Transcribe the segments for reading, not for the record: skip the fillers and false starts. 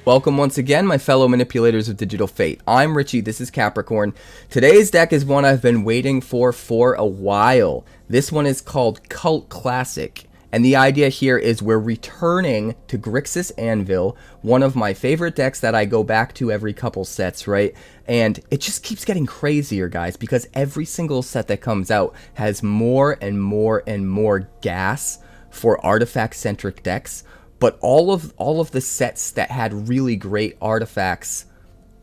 Welcome once again, my fellow manipulators of digital fate. I'm Richie, this is Capricorn. Today's deck is one I've been waiting for a while. This one is called Cult Classic, and the idea here is we're returning to Grixis Anvil, one of my favorite decks that I go back to every couple sets, right? And it just keeps getting crazier, guys, because every single set that comes out has more and more and more gas for artifact-centric decks. But all of the sets that had really great artifacts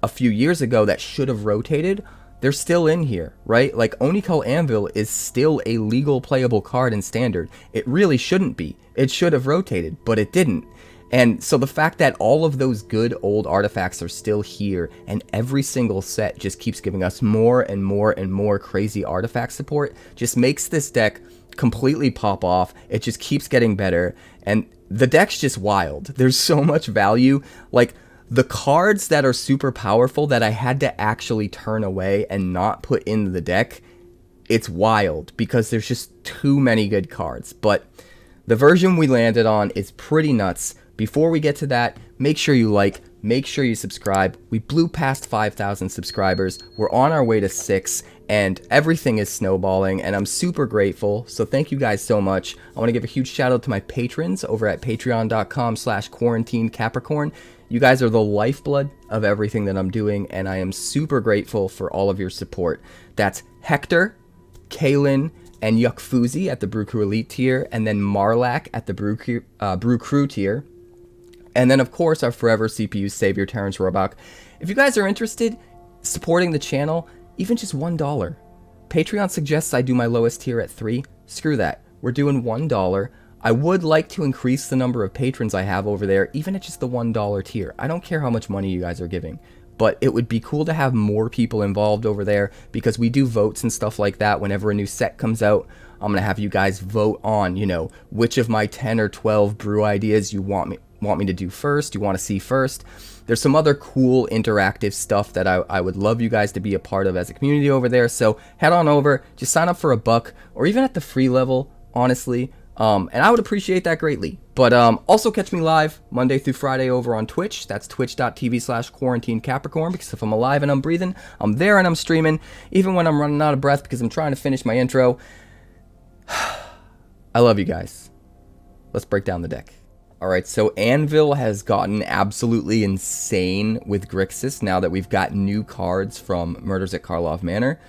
a few years ago that should have rotated, they're still in here, right? Like Oni-Cult Anvil is still a legal playable card in Standard. It really shouldn't be. It should have rotated, but it didn't. And so the fact that all of those good old artifacts are still here and every single set just keeps giving us more and more and more crazy artifact support just makes this deck completely pop off. It just keeps getting better, and the deck's just wild. There's so much value. Like, the cards that are super powerful that I had to actually turn away and not put in the deck, it's wild because there's just too many good cards. But the version we landed on is pretty nuts. Before we get to that, make sure you like, make sure you subscribe. We blew past 5,000 subscribers. We're on our way to 6, and everything is snowballing, and I'm super grateful. So thank you guys so much. I want to give a huge shout out to my patrons over at patreon.com/quarantinecapricorn. You guys are the lifeblood of everything that I'm doing, and I am super grateful for all of your support. That's Hector, Kaylin, and Yuckfoozy at the Brew Crew Elite tier, and then Marlack at the Brew Crew tier. And then, of course, our forever CPU savior, 𝐻𝑜𝑟𝑟𝑎𝑛𝑐𝑒 If you guys are interested supporting the channel, even just $1. Patreon suggests I do my lowest tier at $3. Screw that. We're doing $1. I would like to increase the number of patrons I have over there, even at just the $1 tier. I don't care how much money you guys are giving, but it would be cool to have more people involved over there because we do votes and stuff like that whenever a new set comes out. I'm going to have you guys vote on, you know, which of my 10 or 12 brew ideas you want me to do first, you want to see first. There's some other cool interactive stuff that I would love you guys to be a part of as a community over there. So head on over, just sign up for $1 or even at the free level, honestly. And I would appreciate that greatly. But also catch me live Monday through Friday over on Twitch. That's twitch.tv/quarantinecapricorn, because if I'm alive and I'm breathing, I'm there and I'm streaming, even when I'm running out of breath because I'm trying to finish my intro. I love you guys. Let's break down the deck. Alright, so Anvil has gotten absolutely insane with Grixis now that we've got new cards from Murders at Karlov Manor.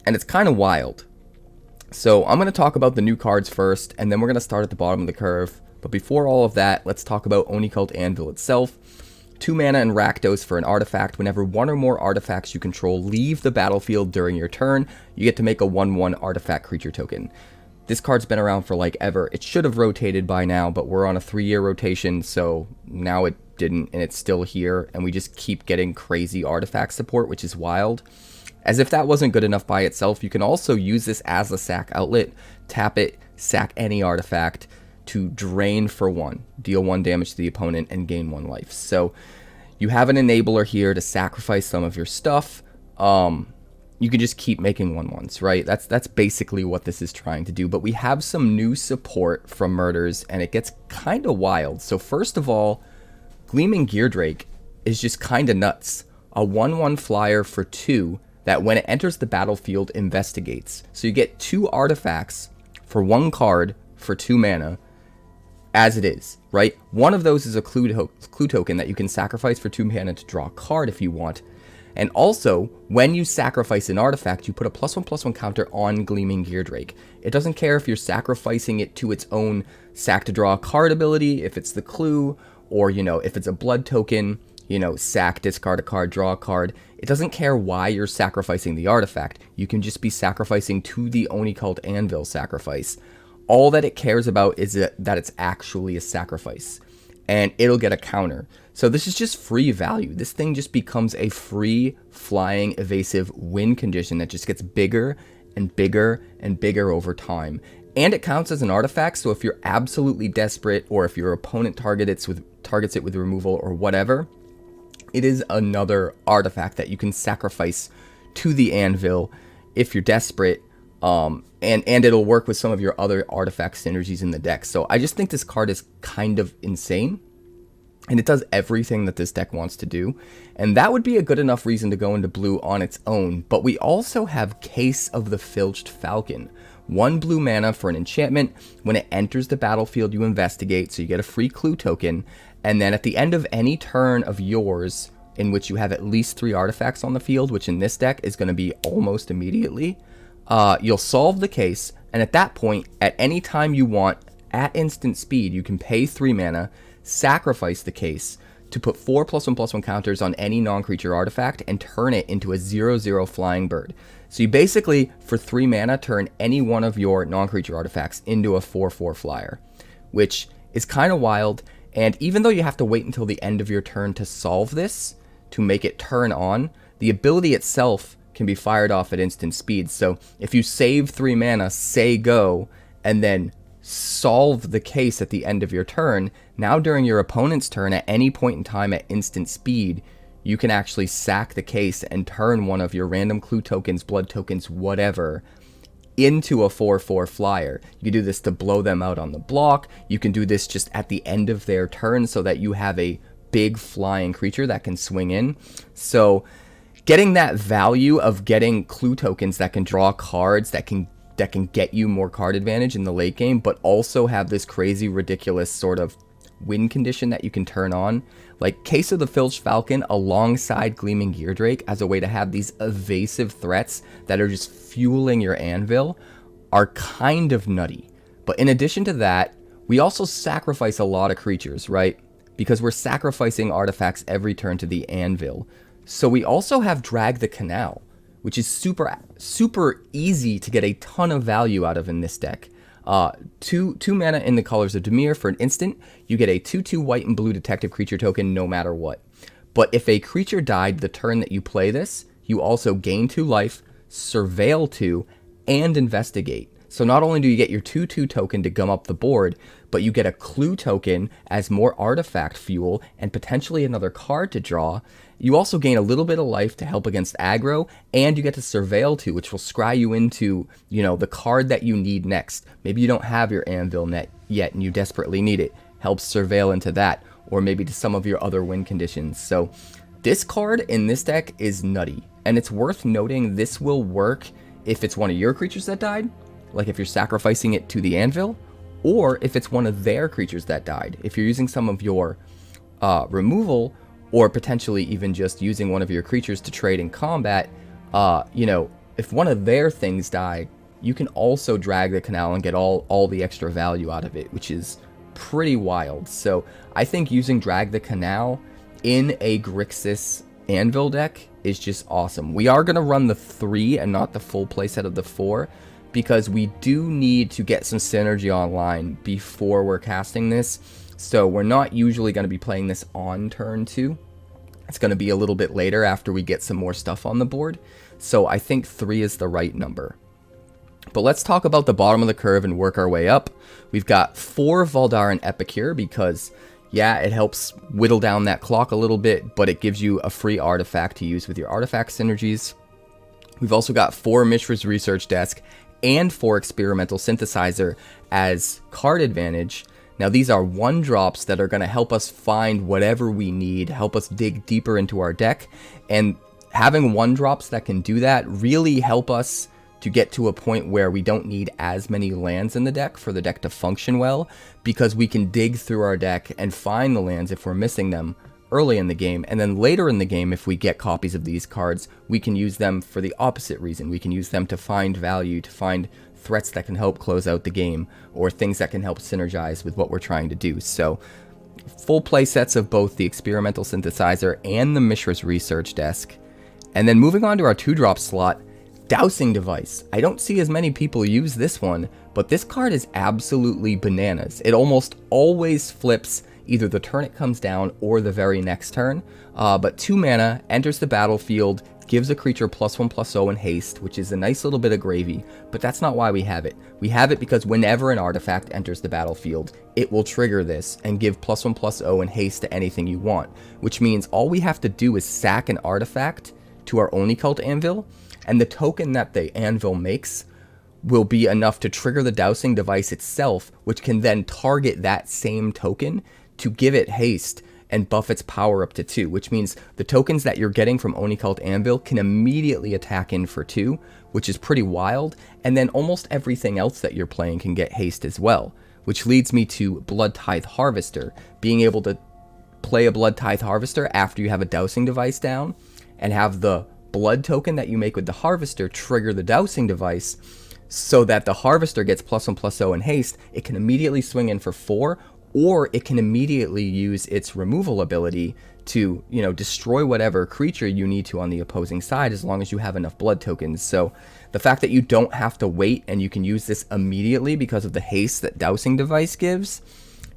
And it's kind of wild. So I'm going to talk about the new cards first, and then we're going to start at the bottom of the curve. But before all of that, let's talk about Oni-Cult Anvil itself. 2 mana and Rakdos for an artifact. Whenever one or more artifacts you control leave the battlefield during your turn, you get to make a 1/1 artifact creature token. This card's been around for like ever. It should have rotated by now, but we're on a 3-year rotation, so now it didn't, and it's still here, and we just keep getting crazy artifact support, which is wild. As if that wasn't good enough by itself, you can also use this as a sack outlet. Tap it, sack any artifact to drain for 1, deal 1 damage to the opponent, and gain 1 life. So you have an enabler here to sacrifice some of your stuff. You can just keep making 1/1s, right? That's basically what this is trying to do. But we have some new support from Murders, and it gets kind of wild. So first of all, Gleaming Geardrake is just kind of nuts. A 1/1 flyer for 2 that when it enters the battlefield investigates. So you get 2 artifacts for 1 card for 2 mana as it is, right? One of those is a clue token that you can sacrifice for 2 mana to draw a card if you want. And also, when you sacrifice an artifact, you put a +1/+1 counter on Gleaming Geardrake. It doesn't care if you're sacrificing it to its own sack to draw a card ability, if it's the clue, or, you know, if it's a blood token, you know, sack, discard a card, draw a card. It doesn't care why you're sacrificing the artifact. You can just be sacrificing to the Oni-Cult Anvil sacrifice. All that it cares about is that it's actually a sacrifice, and it'll get a counter. So this is just free value. This thing just becomes a free, flying, evasive win condition that just gets bigger and bigger and bigger over time. And it counts as an artifact, so if you're absolutely desperate, or if your opponent targets it with removal or whatever, it is another artifact that you can sacrifice to the anvil if you're desperate, and it'll work with some of your other artifact synergies in the deck. So I just think this card is kind of insane. and it does everything that this deck wants to do, and that would be a good enough reason to go into blue on its own. But we also have Case of the Filched Falcon. 1 blue mana for an enchantment. When it enters the battlefield, you investigate, so you get a free clue token, and then at the end of any turn of yours in which you have at least 3 artifacts on the field, which in this deck is going to be almost immediately, you'll solve the case, and at that point, at any time you want, at instant speed, you can pay 3 mana, sacrifice the case to put 4+1/+1 counters on any non-creature artifact and turn it into a 0/0 flying bird. So you basically, for 3 mana, turn any one of your non-creature artifacts into a 4/4 flyer, which is kind of wild. And even though you have to wait until the end of your turn to solve this, to make it turn on, the ability itself can be fired off at instant speed. So if you save 3 mana, say go, and then solve the case at the end of your turn, now during your opponent's turn at any point in time at instant speed, you can actually sack the case and turn one of your random clue tokens, blood tokens, whatever, into a 4/4 flyer. You can do this to blow them out on the block. You can do this just at the end of their turn so that you have a big flying creature that can swing in. So getting that value of getting clue tokens that can draw cards that can get you more card advantage in the late game, but also have this crazy, ridiculous sort of win condition that you can turn on. Like Case of the Filched Falcon alongside Gleaming Geardrake as a way to have these evasive threats that are just fueling your anvil are kind of nutty. But in addition to that, we also sacrifice a lot of creatures, right? Because we're sacrificing artifacts every turn to the anvil. So we also have Drag the Canal, which is super easy to get a ton of value out of in this deck. 2 mana in the Colors of Dimir for an instant. You get a 2/2 white and blue detective creature token no matter what. But if a creature died the turn that you play this, you also gain 2 life, surveil 2, and investigate. So not only do you get your 2/2 token to gum up the board, but you get a clue token as more artifact fuel and potentially another card to draw. You also gain a little bit of life to help against aggro, and you get to surveil 2, which will scry you into, the card that you need next. Maybe you don't have your anvil net yet and you desperately need it. Helps surveil into that, or maybe to some of your other win conditions. So this card in this deck is nutty, and it's worth noting this will work if it's one of your creatures that died, like if you're sacrificing it to the anvil, or if it's one of their creatures that died. If you're using some of your removal, or potentially even just using one of your creatures to trade in combat, if one of their things died, you can also Drag the Canal and get all the extra value out of it, which is pretty wild. So I think using Drag the Canal in a Grixis Anvil deck is just awesome. We are going to run the 3 and not the full playset of the 4, because we do need to get some synergy online before we're casting this. So we're not usually going to be playing this on turn 2. It's going to be a little bit later after we get some more stuff on the board. So I think 3 is the right number. But let's talk about the bottom of the curve and work our way up. We've got 4 Voldaren Epicure because, yeah, it helps whittle down that clock a little bit, but it gives you a free artifact to use with your artifact synergies. We've also got 4 Mishra's Research Desk and 4 Experimental Synthesizer as card advantage. Now these are 1-drops that are going to help us find whatever we need, help us dig deeper into our deck, and having 1-drops that can do that really help us to get to a point where we don't need as many lands in the deck for the deck to function well, because we can dig through our deck and find the lands if we're missing them early in the game, and then later in the game, if we get copies of these cards, we can use them for the opposite reason. We can use them to find value, to find threats that can help close out the game, or things that can help synergize with what we're trying to do. So full play sets of both the Experimental Synthesizer and the Mishra's Research Desk. And then moving on to our 2-drop slot, Dowsing Device. I don't see as many people use this one, but this card is absolutely bananas. It almost always flips either the turn it comes down or the very next turn. But 2 mana, enters the battlefield, gives a creature +1/+0 and haste, which is a nice little bit of gravy, but that's not why we have it. We have it because whenever an artifact enters the battlefield, it will trigger this and give +1/+0 and haste to anything you want, which means all we have to do is sack an artifact to our Oni-Cult Anvil, and the token that the anvil makes will be enough to trigger the Dowsing Device itself, which can then target that same token to give it haste and buff its power up to 2, which means the tokens that you're getting from Oni-Cult Anvil can immediately attack in for 2, which is pretty wild, and then almost everything else that you're playing can get haste as well, which leads me to Bloodtithe Harvester, being able to play a Bloodtithe Harvester after you have a Dowsing Device down, and have the blood token that you make with the Harvester trigger the Dowsing Device, so that the Harvester gets +1/+0 in haste. It can immediately swing in for 4, or it can immediately use its removal ability to, you know, destroy whatever creature you need to on the opposing side, as long as you have enough blood tokens. So the fact that you don't have to wait and you can use this immediately because of the haste that Dowsing Device gives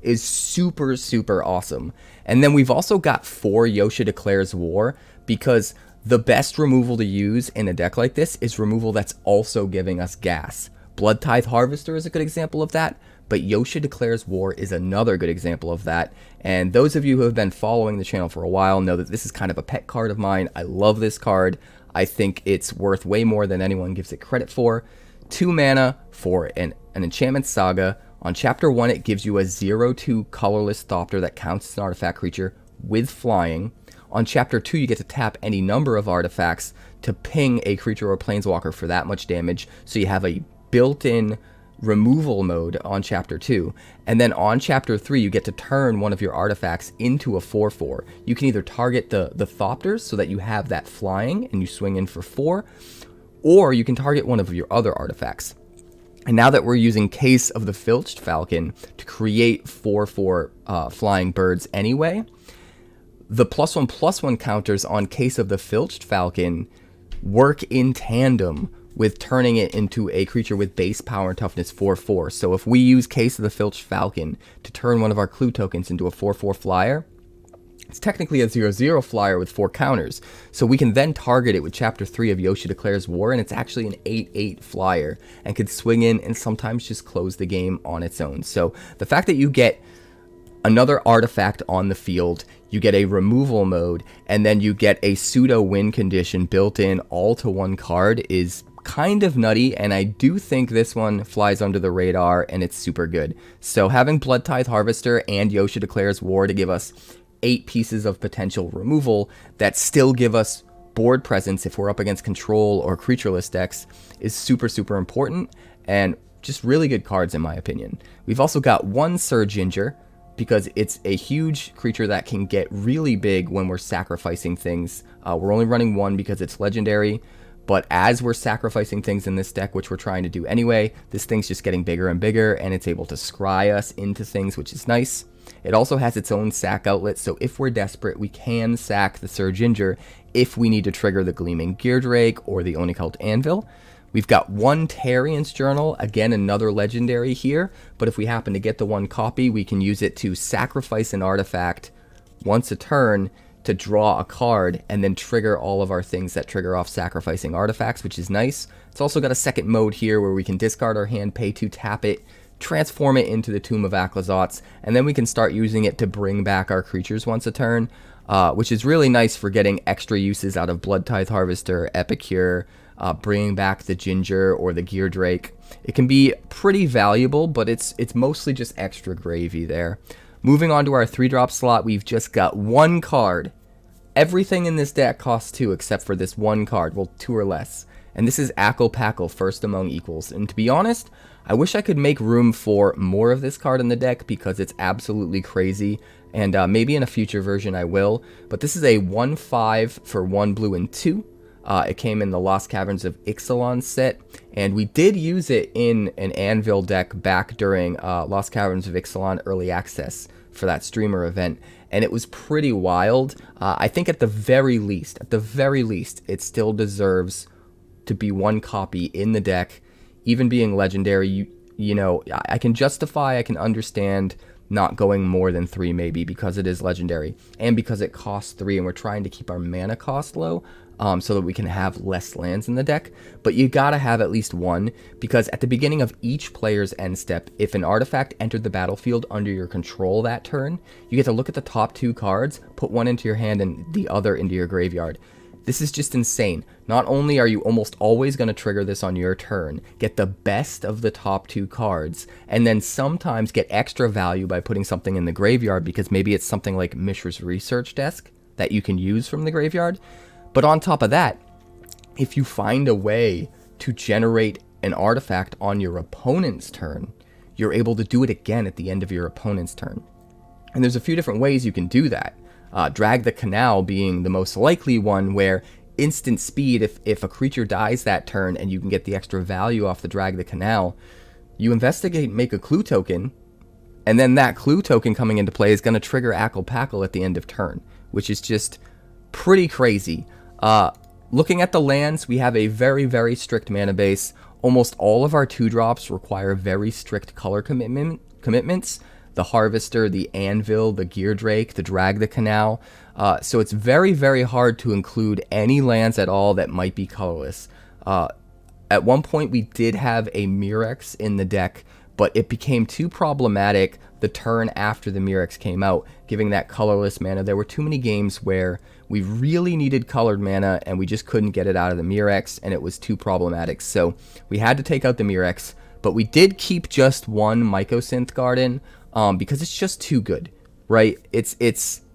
is super, super awesome. And then we've also got 4 Yotia Declares War, because the best removal to use in a deck like this is removal that's also giving us gas. Bloodtithe Harvester is a good example of that, but Yotia Declares War is another good example of that. And those of you who have been following the channel for a while know that this is kind of a pet card of mine. I love this card. I think it's worth way more than anyone gives it credit for. 2 mana for an enchantment saga. On chapter 1, it gives you a 0/2 colorless Thopter that counts as an artifact creature with flying. On chapter 2, you get to tap any number of artifacts to ping a creature or planeswalker for that much damage, so you have a built-in removal mode on chapter 2. And then on chapter 3, you get to turn one of your artifacts into a 4/4. You can either target the Thopters so that you have that flying and you swing in for 4, or you can target one of your other artifacts. And now that we're using Case of the Filched Falcon to create 4/4 flying birds anyway, the +1/+1 counters on Case of the Filched Falcon work in tandem with turning it into a creature with base power and toughness 4/4. So if we use Case of the Filched Falcon to turn one of our clue tokens into a 4/4 flyer, it's technically a 0/0 flyer with 4 counters. So we can then target it with chapter 3 of Yotia Declares War, and it's actually an 8/8 flyer and could swing in and sometimes just close the game on its own. So the fact that you get another artifact on the field, you get a removal mode, and then you get a pseudo win condition built in all to one card is kind of nutty, and I do think this one flies under the radar and it's super good. So having Bloodtithe Harvester and Yotia Declares War to give us 8 pieces of potential removal that still give us board presence if we're up against control or creatureless decks is super, super important, and just really good cards in my opinion. We've also got 1 Sir Ginger, because it's a huge creature that can get really big when we're sacrificing things. We're only running 1 because it's legendary, but as we're sacrificing things in this deck, which we're trying to do anyway, this thing's just getting bigger and bigger, and it's able to scry us into things, which is nice. It also has its own sack outlet, so if we're desperate, we can sack the Sir Ginger if we need to trigger the Gleaming Geardrake or the Oni-Cult Anvil. We've got 1 Tarrian's Journal, again another legendary here, but if we happen to get the 1 copy, we can use it to sacrifice an artifact once a turn to draw a card and then trigger all of our things that trigger off sacrificing artifacts, which is nice. It's also got a second mode here where we can discard our hand, pay 2, tap it, transform it into the Tomb of Akal, and then we can start using it to bring back our creatures once a turn, which is really nice for getting extra uses out of Bloodtithe Harvester, Epicure, bringing back the Ginger or the Geardrake. It can be pretty valuable, but it's mostly just extra gravy there. Moving on to our 3-drop slot, we've just got 1 card. Everything in this deck costs 2 except for this 1 card, well 2 or less. And this is Pakal, First Among Equals. And to be honest, I wish I could make room for more of this card in the deck because it's absolutely crazy. And maybe in a future version I will. But this is a 1/5 for 1 blue and 2. It came in the Lost Caverns of Ixalan set, and we did use it in an Anvil deck back during Lost Caverns of Ixalan Early Access for that streamer event, and it was pretty wild. I think at the very least, it still deserves to be 1 copy in the deck. Even being legendary, you know, I can understand not going more than 3 maybe because it is legendary, and because it costs 3 and we're trying to keep our mana cost low. So that we can have less lands in the deck, but you gotta have at least 1, because at the beginning of each player's end step, if an artifact entered the battlefield under your control that turn, you get to look at the top 2 cards, put 1 into your hand and the other into your graveyard. This is just insane. Not only are you almost always going to trigger this on your turn, get the best of the top 2 cards, and then sometimes get extra value by putting something in the graveyard because maybe it's something like Mishra's Research Desk that you can use from the graveyard. But on top of that, if you find a way to generate an artifact on your opponent's turn, you're able to do it again at the end of your opponent's turn. And there's a few different ways you can do that. Drag the Canal being the most likely one, where instant speed, if a creature dies that turn and you can get the extra value off the Drag the Canal, you investigate, make a clue token, and then that clue token coming into play is going to trigger Akal Pakal at the end of turn, which is just pretty crazy. Looking at the lands, we have a very, very strict mana base. Almost all of our 2-drops require very strict color commitments. The Harvester, the Anvil, the Geardrake, the Drag the Canal. So it's very, very hard to include any lands at all that might be colorless. At one point, we did have a Mirrex in the deck, but it became too problematic the turn after the Mirrex came out, giving that colorless mana. There were too many games where we really needed colored mana, and we just couldn't get it out of the Mirrex, and it was too problematic. So we had to take out the Mirrex, but we did keep just one Mycosynth Garden, because it's just too good, right?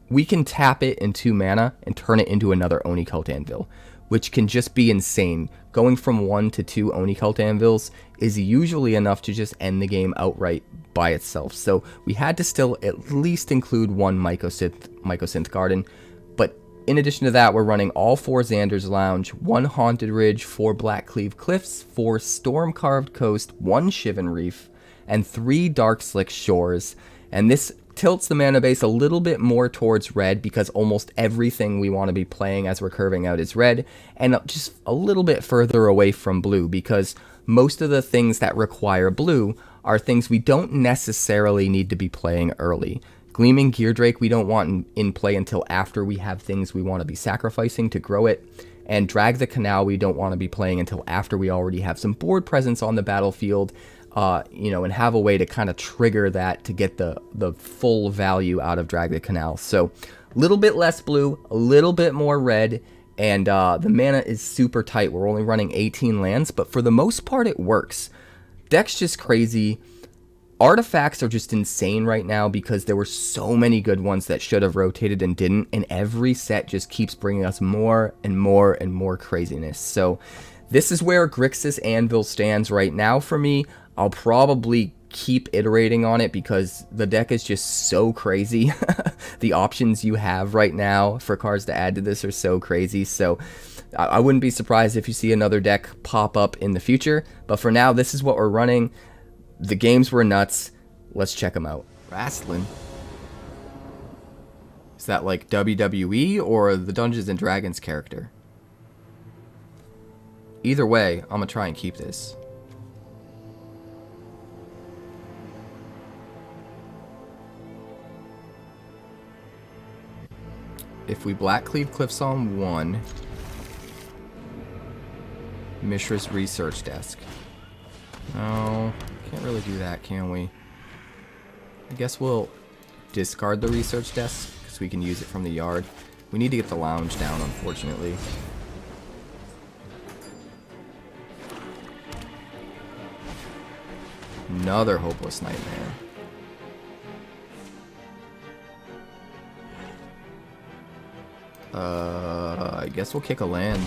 We can tap it in 2 mana and turn it into another Oni-Cult Anvil, which can just be insane. Going from 1 to 2 Oni-Cult Anvils is usually enough to just end the game outright by itself. So we had to still at least include one Mycosynth Garden. But in addition to that, we're running all 4 Xander's Lounge, 1 Haunted Ridge, 4 Blackcleave Cliffs, 4 Storm-Carved Coast, 1 Shivan Reef, and 3 Darkslick Shores. And this tilts the mana base a little bit more towards red because almost everything we want to be playing as we're curving out is red, and just a little bit further away from blue because most of the things that require blue are things we don't necessarily need to be playing early. Gleaming Geardrake we don't want in play until after we have things we want to be sacrificing to grow it, and Drag the Canal we don't want to be playing until after we already have some board presence on the battlefield, and have a way to kind of trigger that to get the full value out of Drag the Canal. So a little bit less blue, a little bit more red, and the mana is super tight. We're only running 18 lands, but for the most part it works. Deck's just crazy. Artifacts are just insane right now because there were so many good ones that should have rotated and didn't, and every set just keeps bringing us more and more and more craziness. So this is where Grixis Anvil stands right now for me. I'll probably keep iterating on it because the deck is just so crazy. The options you have right now for cards to add to this are so crazy. So I wouldn't be surprised if you see another deck pop up in the future. But for now, this is what we're running. The games were nuts. Let's check them out. Wrestling. Is that like WWE or the Dungeons and Dragons character? Either way, I'm going to try and keep this. If we Blackcleave Cliffs on 1, Mishra's Research Desk. No, can't really do that, can we? I guess we'll discard the Research Desk because we can use it from the yard. We need to get the lounge down, unfortunately. Another Hopeless Nightmare. I guess we'll kick a land.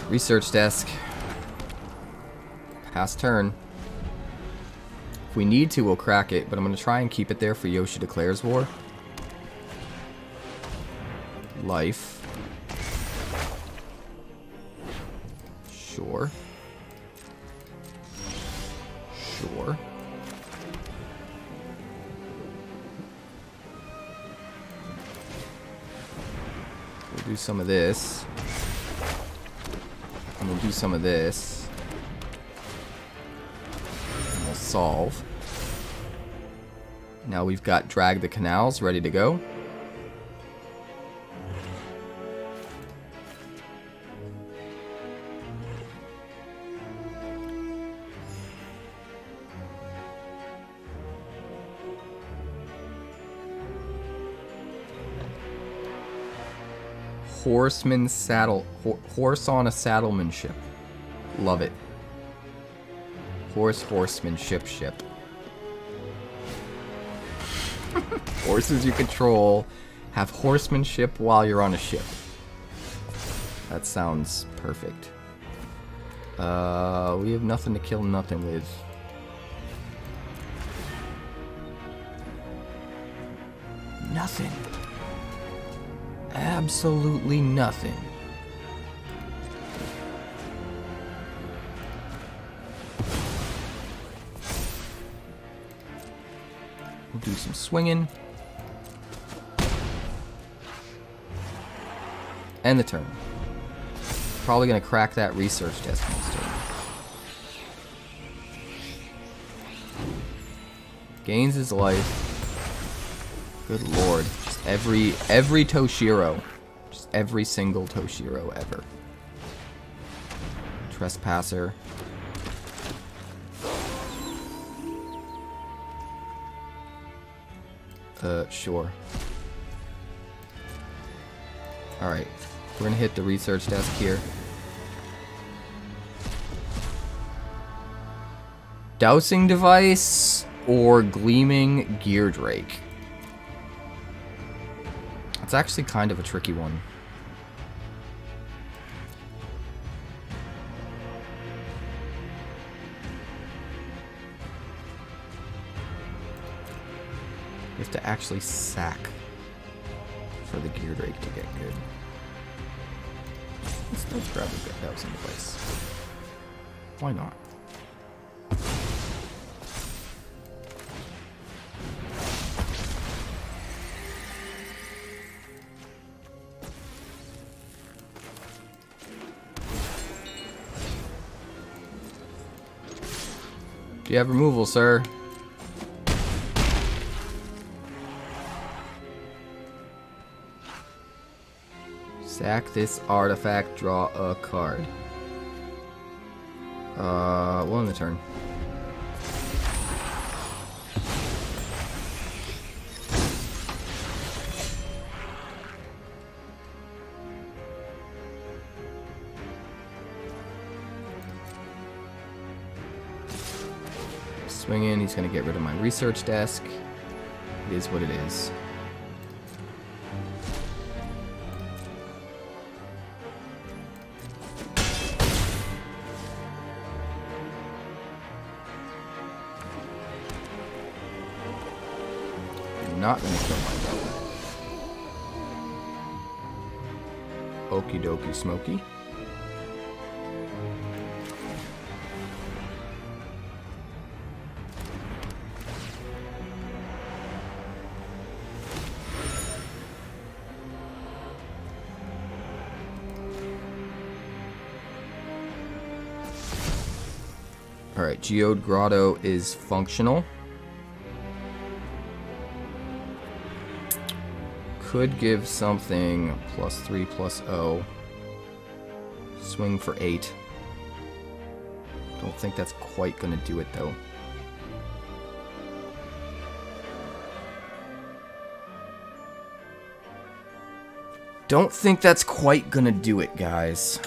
Research Desk. Pass turn. If we need to, we'll crack it, but I'm going to try and keep it there for Yotia Declares War. Life. Sure. Sure. We'll do some of this. And we'll do some of this. And we'll solve. Now we've got Drag the Canals ready to go. Horseman saddle. Horse on a saddlemanship. Love it. Horsemanship ship. Horses you control have horsemanship while you're on a ship. That sounds perfect. We have nothing to kill nothing with. Nothing. Absolutely nothing. We'll do some swinging. End the turn. Probably gonna crack that research desk next turn. Gains his life. Good lord. Just every Toshiro. Just every single Toshiro ever. Trespasser. Sure. Alright. We're gonna hit the research desk here. Dowsing Device or Gleaming Geardrake? It's actually kind of a tricky one. You have to actually sack for the Geardrake to get good. Let's grab a Dowsing Device. Why not? Do you have removal, sir? Sack this artifact, draw a card. We'll end the turn. Swing in, he's gonna get rid of my research desk. It is what it is. Not gonna kill my brother. Okie dokie smoky. Alright, Geode Grotto is functional. Could give something +3/+0. Swing for 8. Don't think that's quite gonna do it though. Don't think that's quite gonna do it, guys.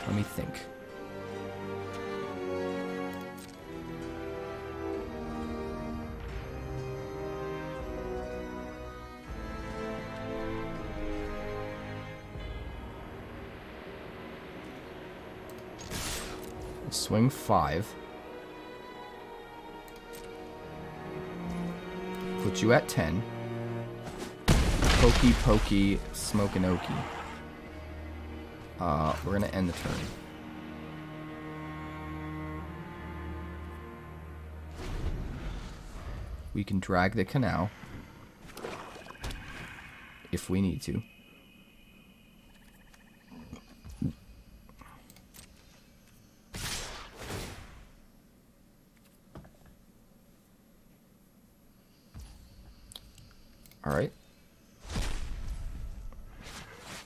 Let me think. Swing 5. Put you at 10. Pokey pokey, smokin' okey. We're gonna end the turn. We can drag the canal if we need to. All right.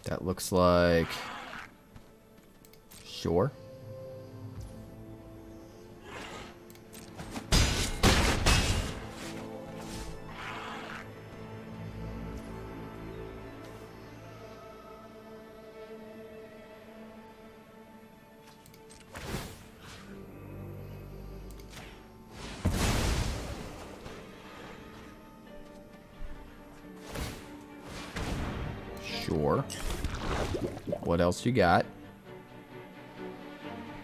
That looks like... Sure. sure. What else you got?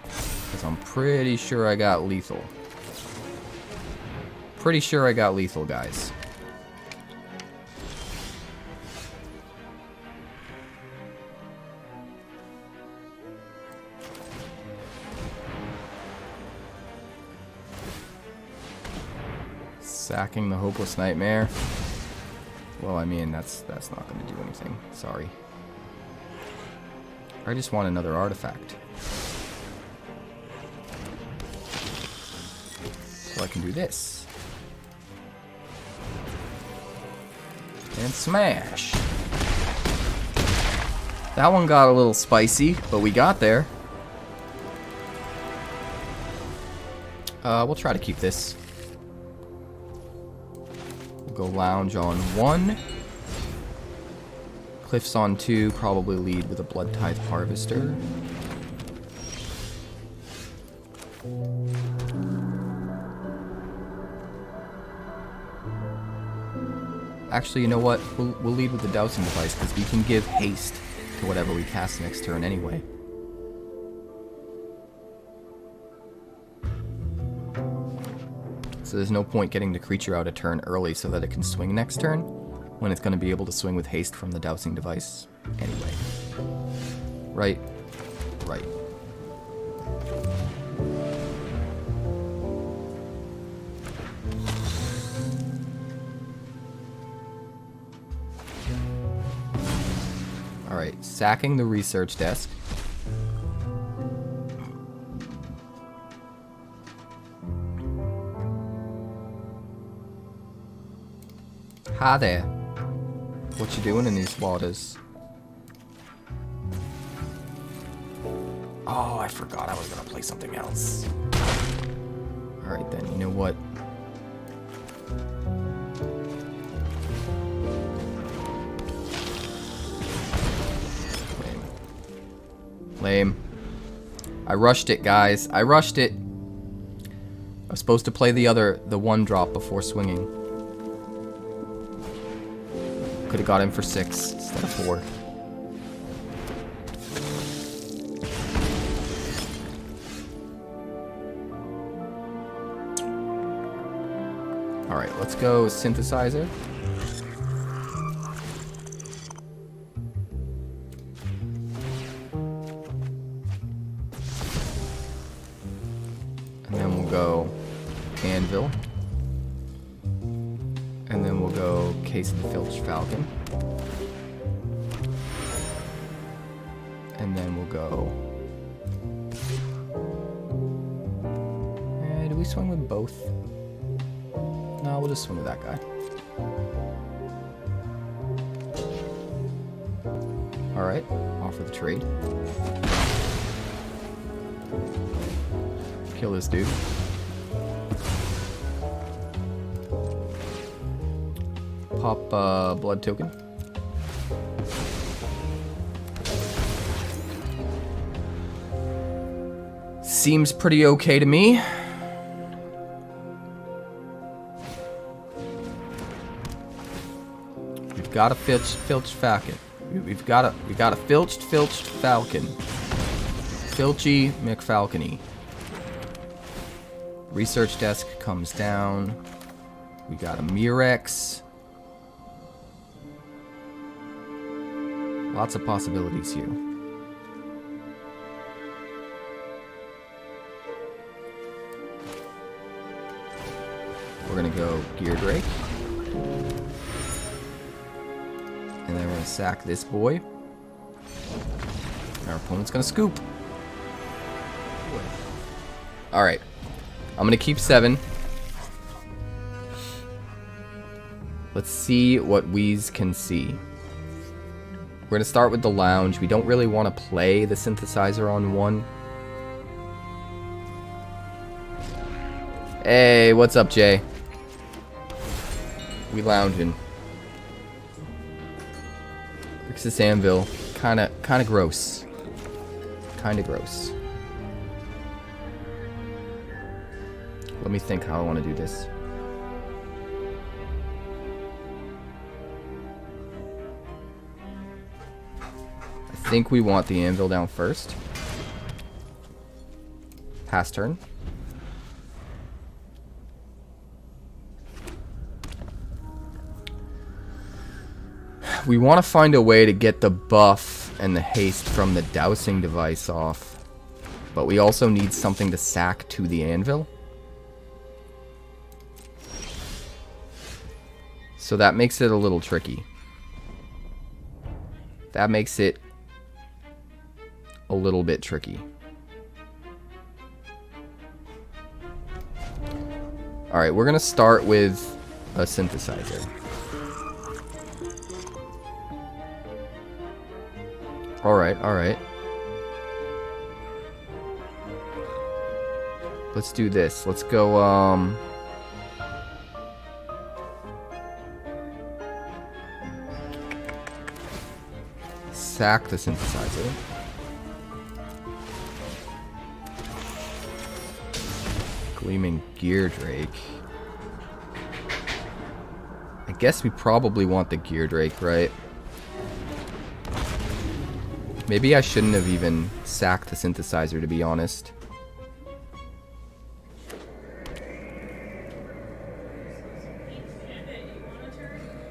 Because I'm pretty sure I got lethal. Pretty sure I got lethal, guys. Sacking the Hopeless Nightmare. Well, I mean, that's not going to do anything. Sorry. I just want another artifact. So I can do this. And smash. That one got a little spicy, but we got there. We'll try to keep this. We'll go Lounge on 1. Cliffs on 2, probably lead with a Bloodtithe Harvester. Actually, you know what? We'll lead with the Dowsing Device, because we can give haste to whatever we cast next turn anyway. So there's no point getting the creature out a turn early so that it can swing next turn, when it's going to be able to swing with haste from the Dowsing Device anyway. Right? Right. Alright, sacking the research desk. Hi there. What you doing in these waters? Oh, I forgot I was gonna play something else. Alright then, you know what? Lame. I rushed it, guys. I rushed it. I was supposed to play the 1 drop before swinging. Could have got him for 6 instead of 4. Alright, let's go Synthesizer. And then we'll go Anvil. And then we'll go Case of the Filched Falcon. And then we'll go... do we swing with both? No, we'll just swing with that guy. Alright, offer the trade. Kill this dude. Pop blood token. Seems pretty okay to me. We've got a filched falcon. We've got a filched falcon. 𝐿𝐏𝐻𝐿 𝐼𝐿𝐾. Research desk comes down. We got a Mirex. Lots of possibilities here. We're gonna go Geardrake. And then we're gonna sack this boy. Our opponent's gonna scoop. Alright. I'm gonna keep 7. Let's see what 𝑒𝐿 can see. We're gonna start with the lounge. We don't really want to play the synthesizer on 1. Hey, what's up, Jay? We lounging. Grixis Anvil, kinda gross. Kinda gross. Let me think how I want to do this. think we want the anvil down first. Pass turn. We want to find a way to get the buff and the haste from the Dowsing Device off. But we also need something to sack to the anvil. So that makes it a little tricky. That makes it a little bit tricky. Alright, we're going to start with a synthesizer. Alright, alright. Let's do this. Let's go, sack the synthesizer. Gleaming Geardrake. I guess we probably want the Geardrake, right? Maybe I shouldn't have even sacked the synthesizer, to be honest.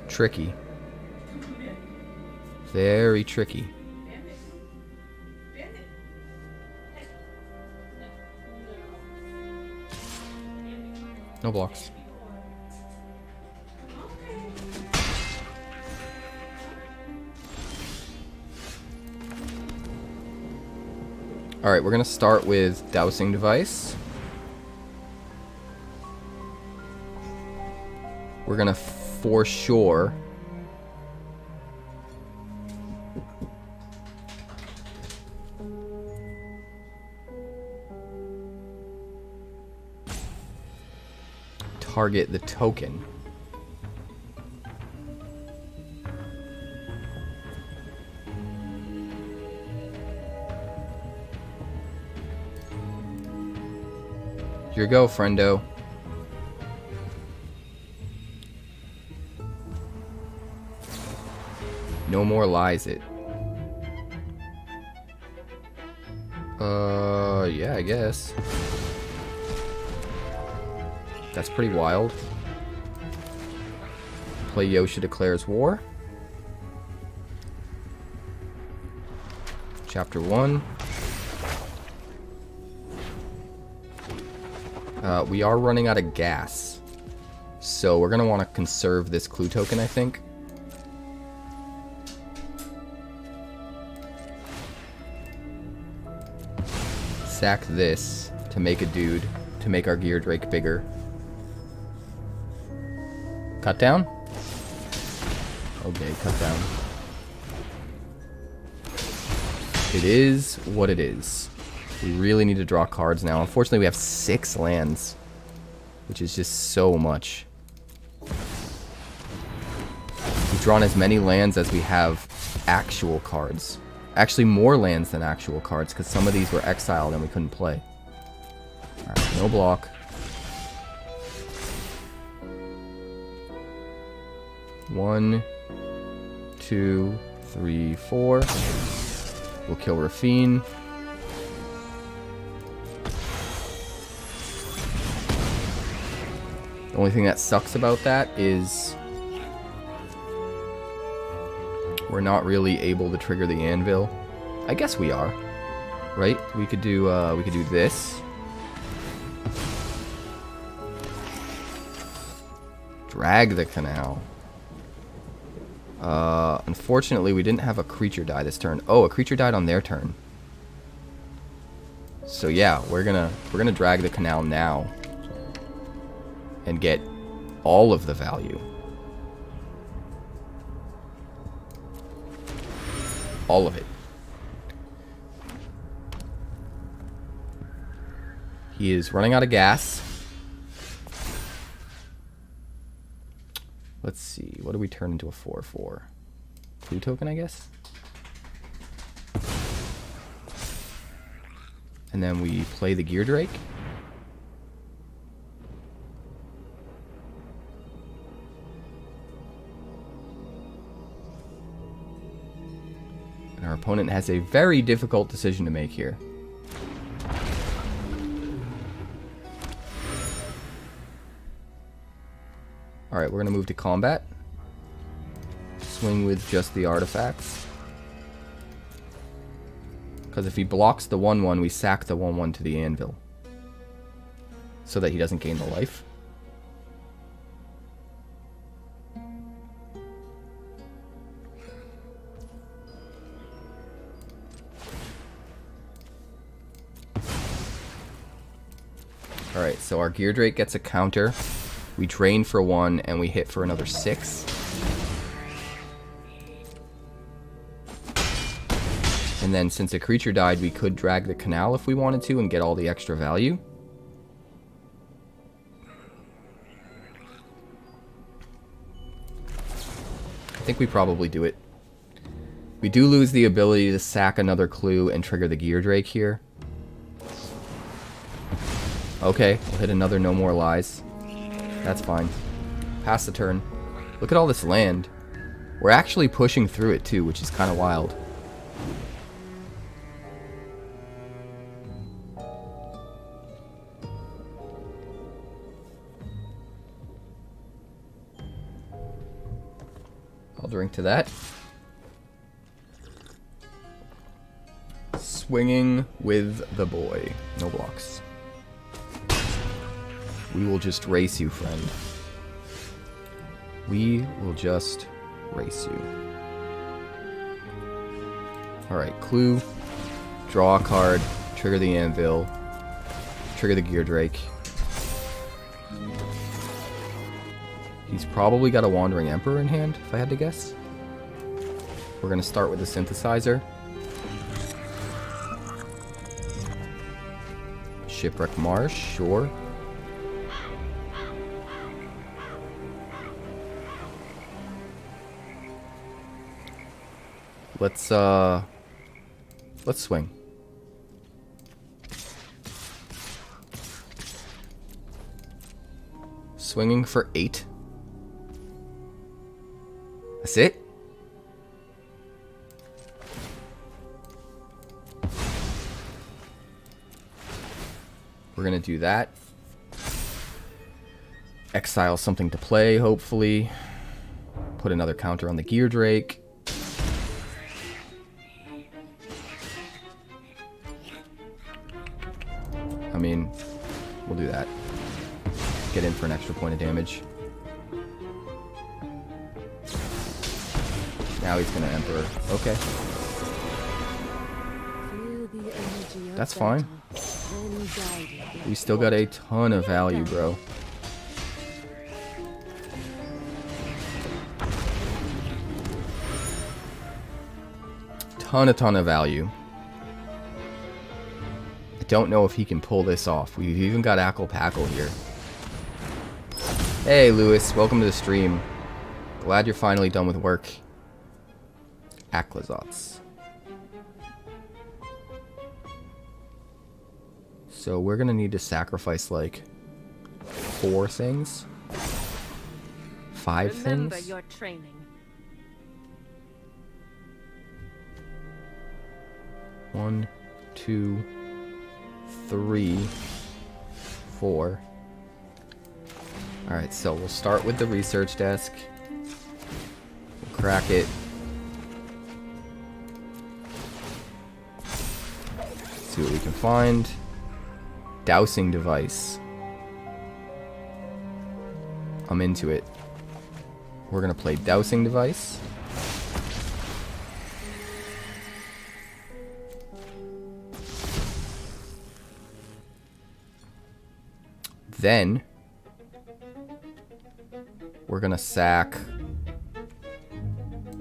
Tricky. Very tricky. No blocks. Alright, we're going to start with Dowsing Device. We're going to for sure target the token. Here you go, friendo. No more lies it. Yeah, I guess. That's pretty wild. Play Yotia Declares War. Chapter 1. We are running out of gas. So we're going to want to conserve this clue token, I think. Sack this to make a dude, to make our Geardrake bigger. Cut down? Okay, cut down. It is what it is. We really need to draw cards now. Unfortunately, we have 6 lands, which is just so much. We've drawn as many lands as we have actual cards. Actually, more lands than actual cards, because some of these were exiled and we couldn't play. Alright, no block. One, 2, 3, 4. We'll kill Rafine. The only thing that sucks about that is we're not really able to trigger the anvil. I guess we are, right? We could do this. Drag the Canal. Unfortunately, we didn't have a creature die this turn. Oh, a creature died on their turn. So yeah, we're gonna drag the Canal now and get all of the value. All of it. He is running out of gas. Let's see. What do we turn into a 4/4? Clue token, I guess? And then we play the Geardrake. And our opponent has a very difficult decision to make here. Alright, we're going to move to combat. Swing with just the artifacts. Because if he blocks the 1/1, we sack the 1/1 to the anvil. So that he doesn't gain the life. Alright, so our Geardrake gets a counter. We drain for 1 and we hit for another 6. And then since a creature died, we could drag the canal if we wanted to and get all the extra value. I think we probably do it. We do lose the ability to sack another clue and trigger the Geardrake here. Okay, we'll hit another No More Lies. That's fine. Pass the turn. Look at all this land. We're actually pushing through it too, which is kind of wild. I'll drink to that. Swinging with the boy. No blocks. We will just race you, friend. We will just race you. Alright, clue. Draw a card. Trigger the anvil. Trigger the Geardrake. He's probably got a Wandering Emperor in hand, if I had to guess. We're going to start with the Synthesizer. Shipwreck Marsh, sure. Let's swing. Swinging for 8. That's it? We're gonna do that. Exile something to play, hopefully. Put another counter on the Geardrake. I mean, we'll do that. Get in for an extra point of damage. Now he's gonna Emperor. Okay. That's fine. We still got a ton of value, bro. Ton of value. I don't know if he can pull this off. We've even got Pakal here. Hey, Lewis. Welcome to the stream. Glad you're finally done with work. Akal. So we're gonna need to sacrifice like 4 things, 5 Remember things. your training. 1, 2, 3, 4. All right, so we'll start with the research desk. We'll crack it. See what we can find. Dowsing Device. I'm into it. We're gonna play Dowsing Device. Then we're gonna sack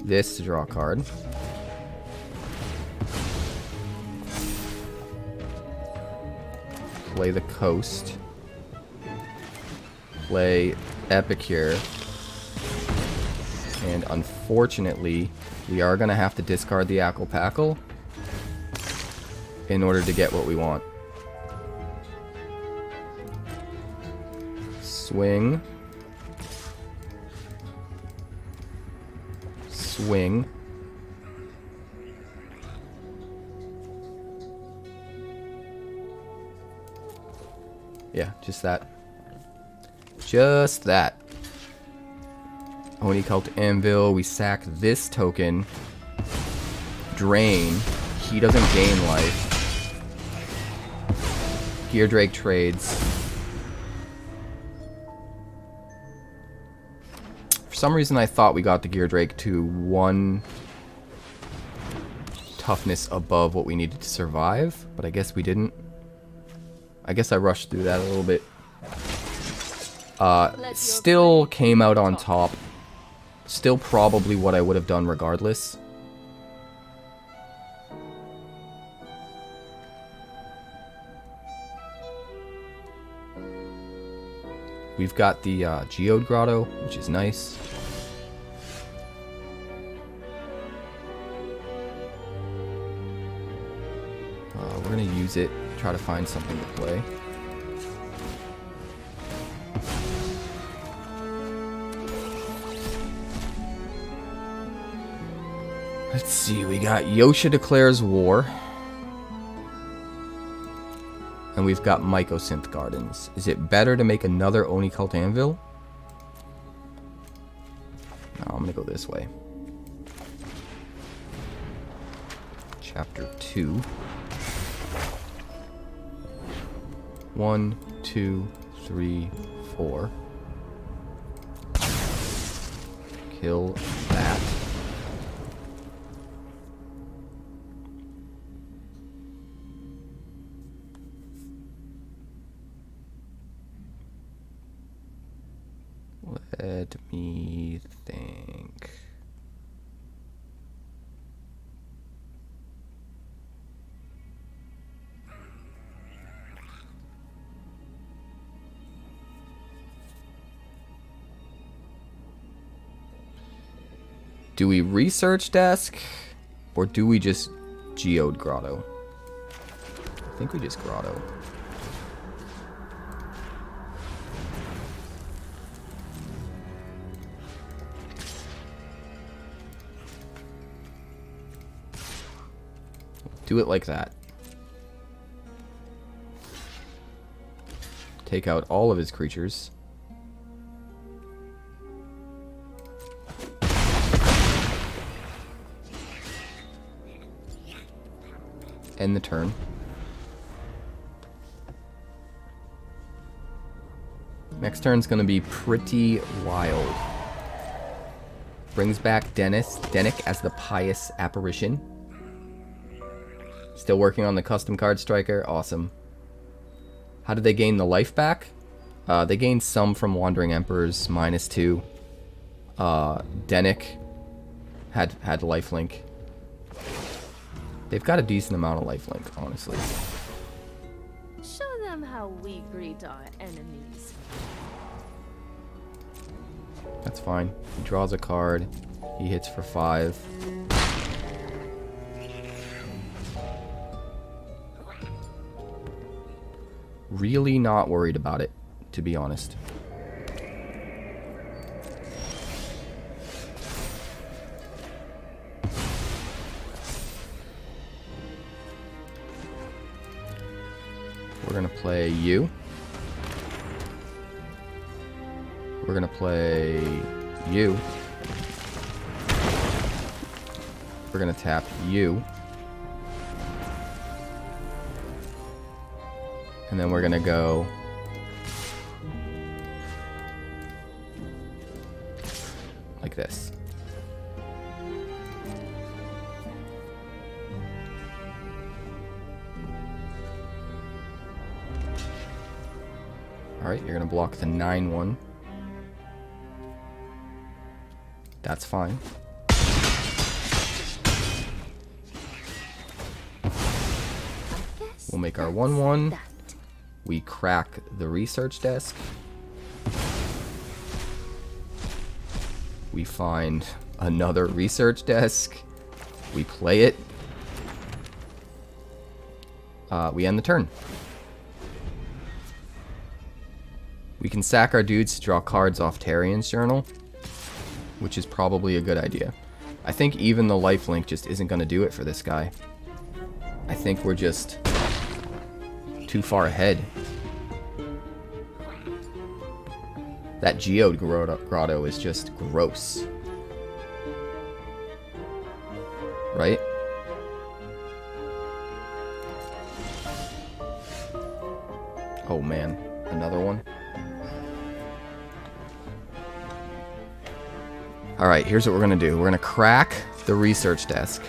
this to draw a card. Play the Coast. Play Epicure. And unfortunately, we are going to have to discard the Pakal in order to get what we want. Swing. Swing. Yeah, just that. Just that. Oni-Cult Anvil. We sack this token. Drain. He doesn't gain life. Geardrake trades. For some reason I thought we got the Geardrake to 1 toughness above what we needed to survive, but I guess we didn't. I guess I rushed through that a little bit. Still came out on top. Still probably what I would have done regardless. We've got the Geode Grotto, which is nice. We're going to use it, try to find something to play. Let's see, we got Yotia Declares War. And we've got Mycosynth Gardens. Is it better to make another Oni-Cult Anvil? No, I'm going to go this way. Chapter 2. 1, 2, 3, 4. Kill that. Let me think. Do we research desk or do we just geode grotto? I think we just grotto. Do it like that. Take out all of his creatures. End the turn. Next turn's gonna be pretty wild. Brings back Dennick as the Pious Apparition. Still working on the custom card striker. Awesome. How did they gain the life back? They gained some from Wandering Emperors, -2. Dennick had lifelink. They've got a decent amount of lifelink, honestly. Show them how we greet our enemies. That's fine. He draws a card. He hits for 5. Really not worried about it, to be honest. We're gonna play you. We're gonna play you. We're gonna tap you. And then we're gonna go like this. Alright, you're gonna block the 9/1. That's fine. We'll make our 1/1. We crack the research desk. We find another research desk. We play it. We end the turn. We can sack our dudes to draw cards off Tarrian's journal, which is probably a good idea. I think even the lifelink just isn't going to do it for this guy. I think we're just too far ahead. That 𝐿𝐏𝐻𝐿𝑜 Grotto is just gross. Right? Oh man, another one. Alright, here's what we're gonna do. We're gonna crack the research desk.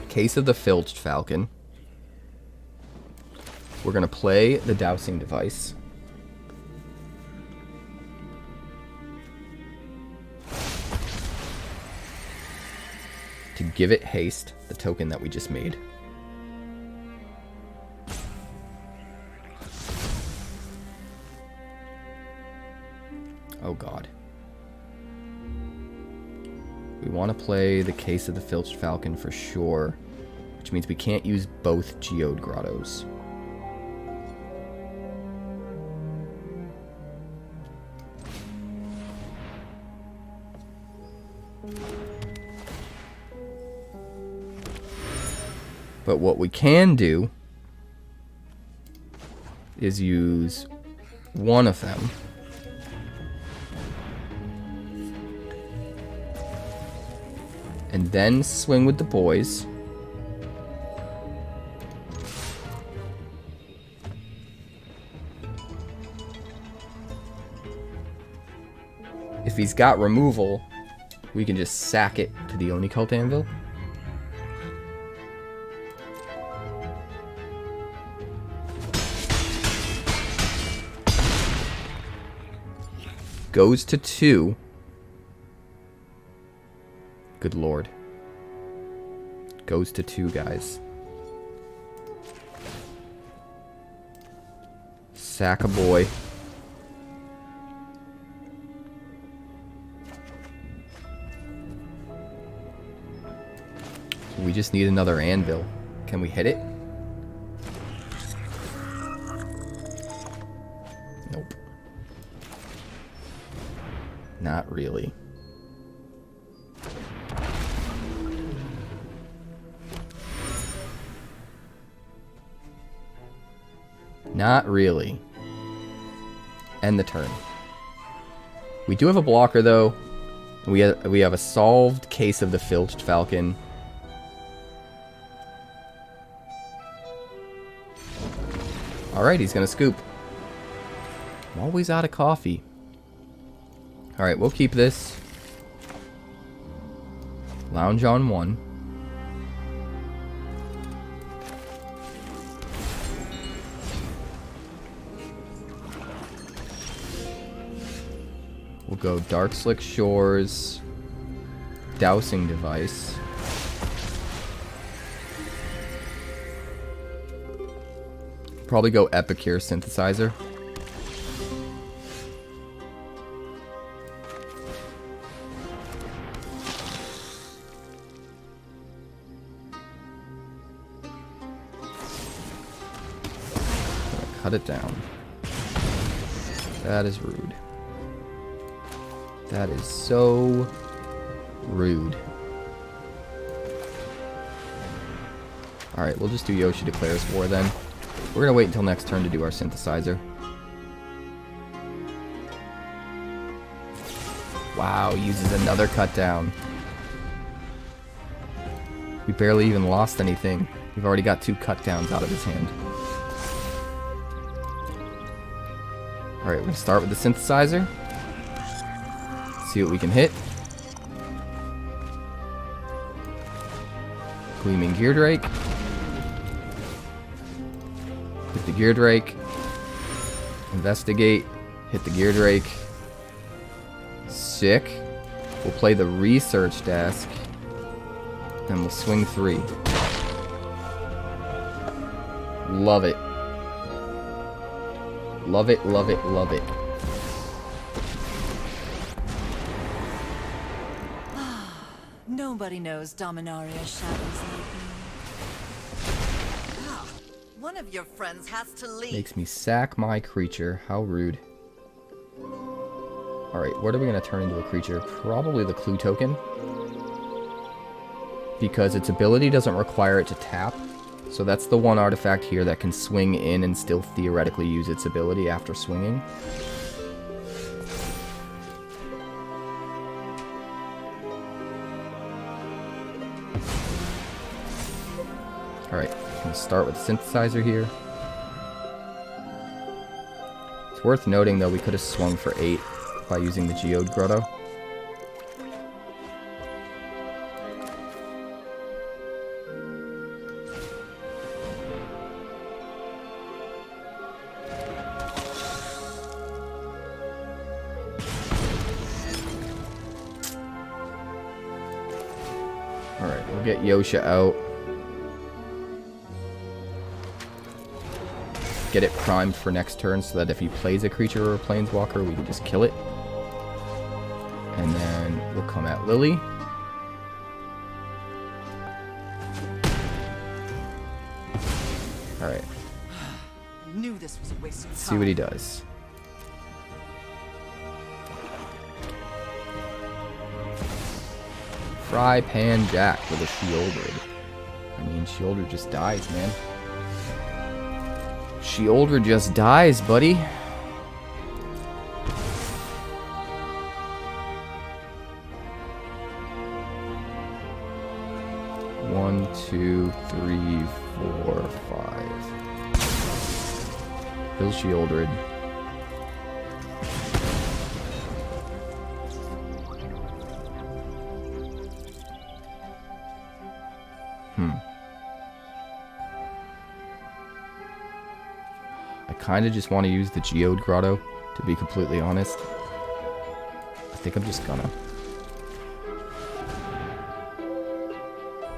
Case of the Filched Falcon. We're going to play the Dowsing Device. To give it haste, the token that we just made. Oh god. We want to play the Case of the Filched Falcon for sure, which means we can't use both Geode Grottos. But what we can do is use one of them. And then swing with the boys. If he's got removal, we can just sack it to the Oni-Cult Anvil. Goes to 2. Good lord. Goes to 2, guys. Sack a boy. We just need another anvil. Can we hit it? Nope. Not really. Not really. End the turn. We do have a blocker though. We have a solved Case of the Filched Falcon. Alright, he's gonna scoop. I'm always out of coffee. Alright, we'll keep this. Lounge on 1. We'll go Darkslick Shores, Dowsing Device. Probably go Epicure Synthesizer. Cut it down. That is rude. That is so rude. Alright, we'll just do Yotia Declares War then. We're gonna wait until next turn to do our synthesizer. Wow, uses another cut down. We barely even lost anything. We've already got 2 cut downs out of his hand. Alright, we're gonna start with the synthesizer. See what we can hit. Gleaming Geardrake. Hit the Geardrake. Investigate. Hit the Geardrake. Sick. We'll play the research desk. And we'll swing 3. Love it. Love it, love it, love it. Nobody knows Dominaria's shadows like me. Ah, one of your friends has to leave. Makes me sack my creature. How rude. Alright, what are we going to turn into a creature? Probably the Clue token. Because its ability doesn't require it to tap. So that's the one artifact here that can swing in and still theoretically use its ability after swinging. Alright, I'm going to start with the synthesizer here. It's worth noting though we could have swung for 8 by using the Geode Grotto. Alright, we'll get Yotia out. Get it primed for next turn so that if he plays a creature or a planeswalker, we can just kill it. And then we'll come at Lily. Alright. Knew this was a waste of time. See what he does. Fry Pan Jack with a Sheoldred. I mean, Sheoldred just dies, man. Sheoldred just dies, buddy. One, two, three, 4, 5. Kill Sheoldred. I kind of just want to use the Geode Grotto, to be completely honest. I think I'm just gonna.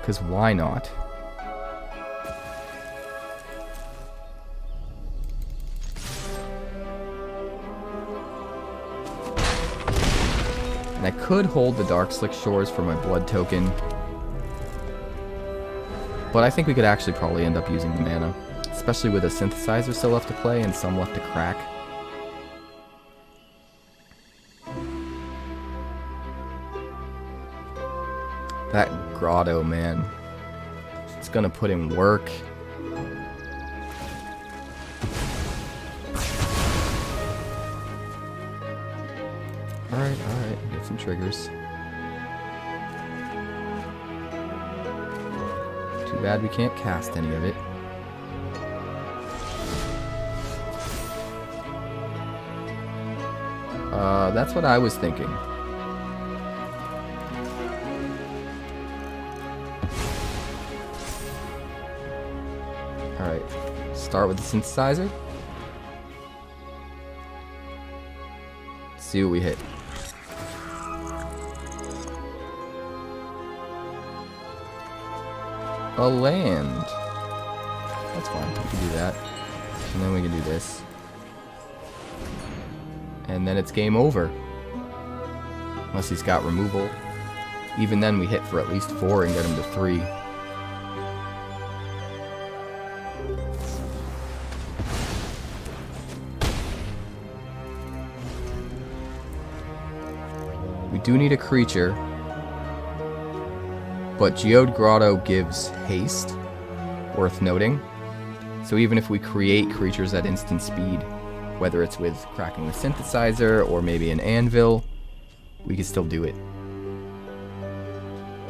Because why not? And I could hold the Darkslick Shores for my blood token. But I think we could actually probably end up using the mana. Especially with a synthesizer still left to play and some left to crack. That grotto, man. It's gonna put in work. Alright, get some triggers. Too bad we can't cast any of it. That's what I was thinking. Alright, start with the synthesizer. See what we hit. A land. That's fine, we can do that. And then we can do this. And then it's game over. Unless he's got removal. Even then we hit for at least 4 and get him to 3. We do need a creature. But Geode Grotto gives haste. Worth noting. So even if we create creatures at instant speed, whether it's with cracking the synthesizer or maybe an anvil, we can still do it.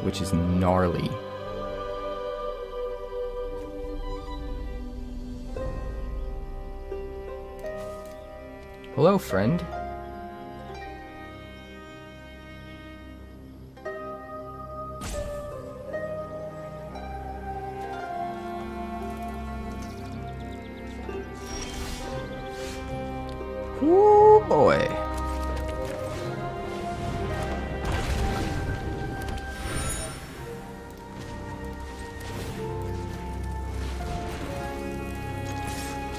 Which is gnarly. Hello, friend. Ooh, boy.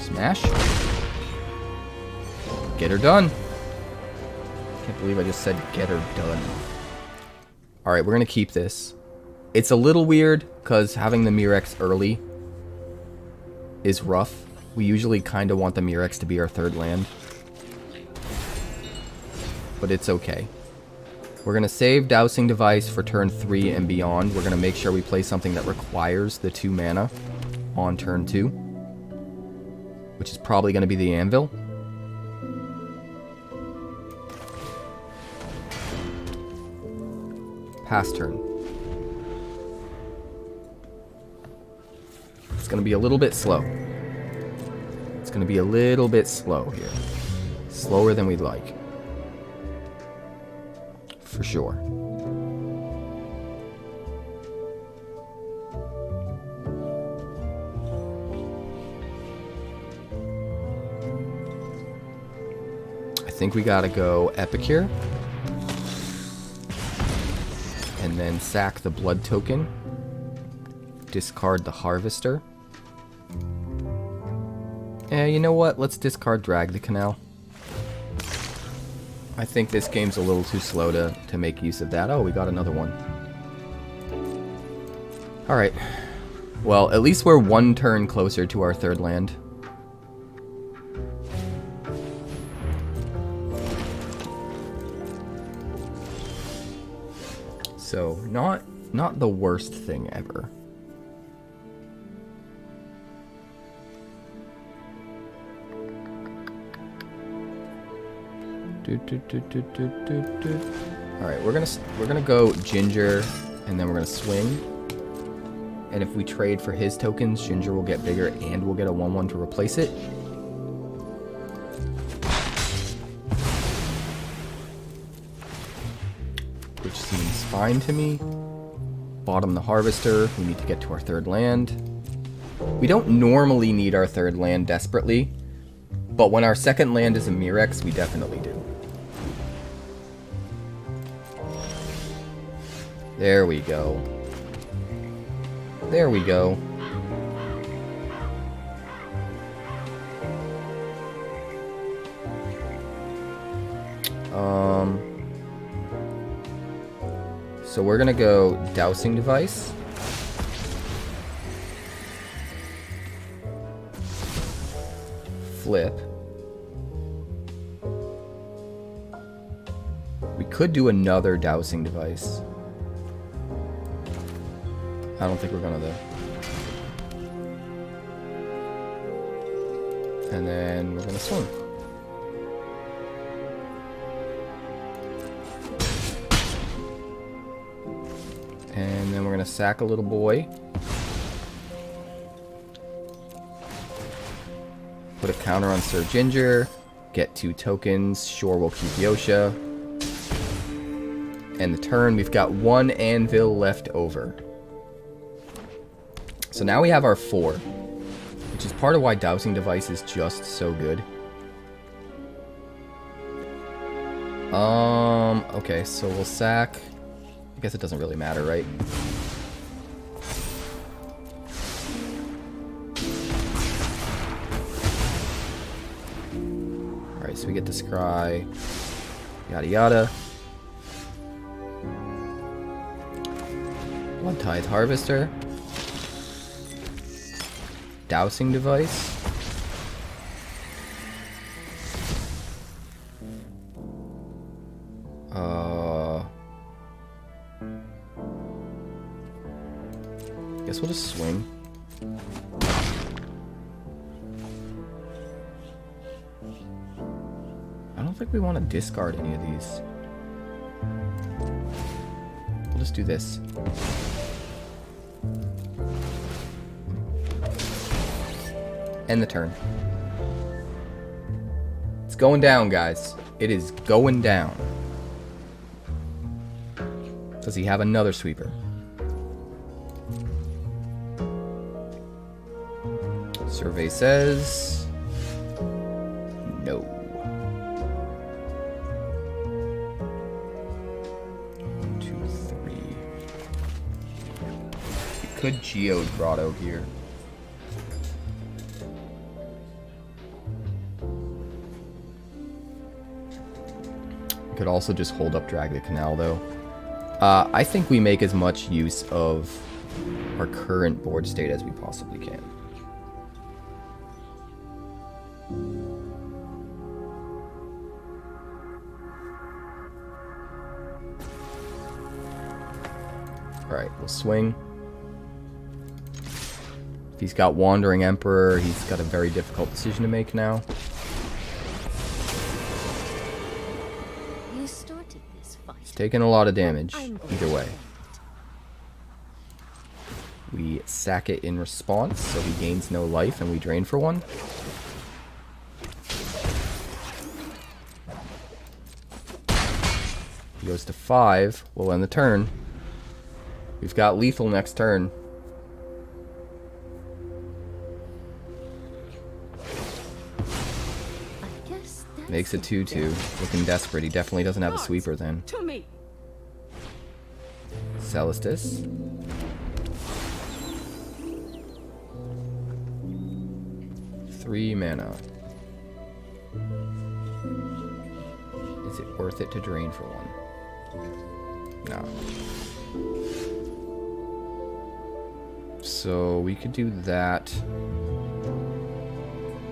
Smash. Get her done. Can't believe I just said get her done. Alright, we're gonna keep this. It's a little weird, because having the Mirrex early is rough. We usually kind of want the Mirrex to be our third land. but it's okay. We're going to save Dowsing Device for turn 3 and beyond. We're going to make sure we play something that requires the 2 mana on turn 2, which is probably going to be the Anvil. Pass turn. It's going to be a little bit slow. It's going to be a little bit slow here. Slower than we'd like. For sure. I think we gotta go Epicure. And then sack the blood token. Discard the Harvester. You know what? Let's discard Drag the Canal. I think this game's a little too slow to make use of that. Oh, we got another one. Alright. Well, at least we're 1 turn closer to our 3rd land. So, not the worst thing ever. Alright, we're gonna go Ginger, and then we're gonna swing. And if we trade for his tokens, Ginger will get bigger, and we'll get a 1/1 to replace it. Which seems fine to me. Bottom the Harvester. We need to get to our 3rd land. We don't normally need our 3rd land desperately, but when our 2nd land is a Mirrex, we definitely do. There we go. There we go. So we're gonna go Dowsing Device. Flip. We could do another Dowsing Device. I don't think we're gonna though. And then we're gonna swing. And then we're gonna sack a little boy. Put a counter on Sir Ginger. Get 2 tokens. Sure, we'll keep Yotia. And the turn, we've got 1 Anvil left over. So now we have our 4, which is part of why Dowsing Device is just so good. Okay, so we'll sack. I guess it doesn't really matter, right? Alright, so we get to scry. Yada yada. Bloodtithe Harvester. Dowsing Device. Guess we'll just swing. I don't think we want to discard any of these. We'll just do this. End the turn. It's going down, guys. It is going down. Does he have another sweeper? Survey says no. 1, 2, 3. You could 𝐿𝐴𝐿𝐴 here. Could also just hold up Drag the Canal, though. I think we make as much use of our current board state as we possibly can. Alright, we'll swing. If he's got Wandering Emperor, he's got a very difficult decision to make now. You started this fight. He's taking a lot of damage, either way. We sack it in response, so he gains no life, and we drain for 1. He goes to 5. We'll end the turn. We've got lethal next turn. I guess that's Makes it 2-2. Looking desperate. He definitely doesn't have a sweeper then. to me. Celestis. Three mana. Is it worth it to drain for 1? No. So we could do that.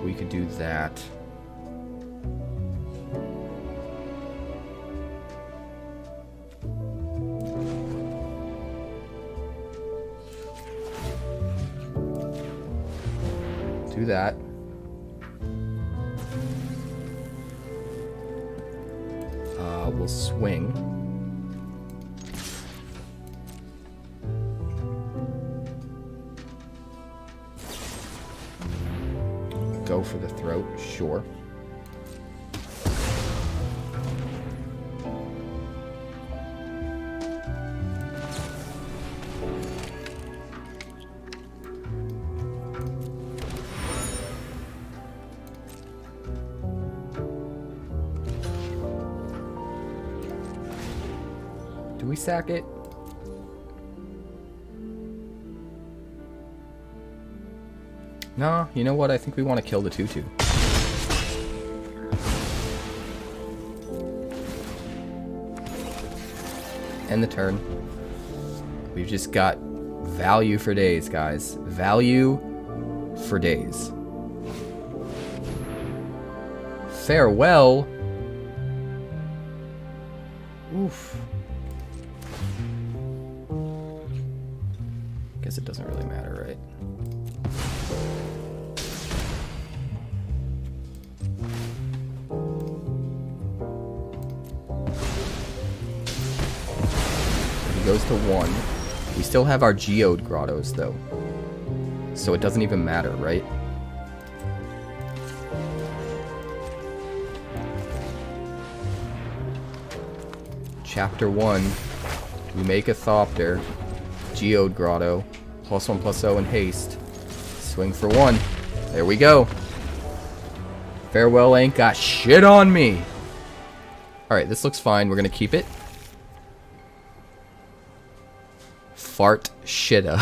We could do that. Do that. We'll swing. Go for the throat, sure. Do we sack it? No, you know what? I think we want to kill the 2/2. End the turn. We've just got value for days, guys. Value for days. Farewell. Oof. Guess it doesn't really matter, right? He goes to 1. We still have our Geode Grottos, though. So it doesn't even matter, right? Chapter 1. We make a Thopter. Geode Grotto. +1/+0 and haste. Swing for 1. There we go. Farewell ain't got shit on me. Alright, this looks fine. We're gonna keep it. Fart shitta.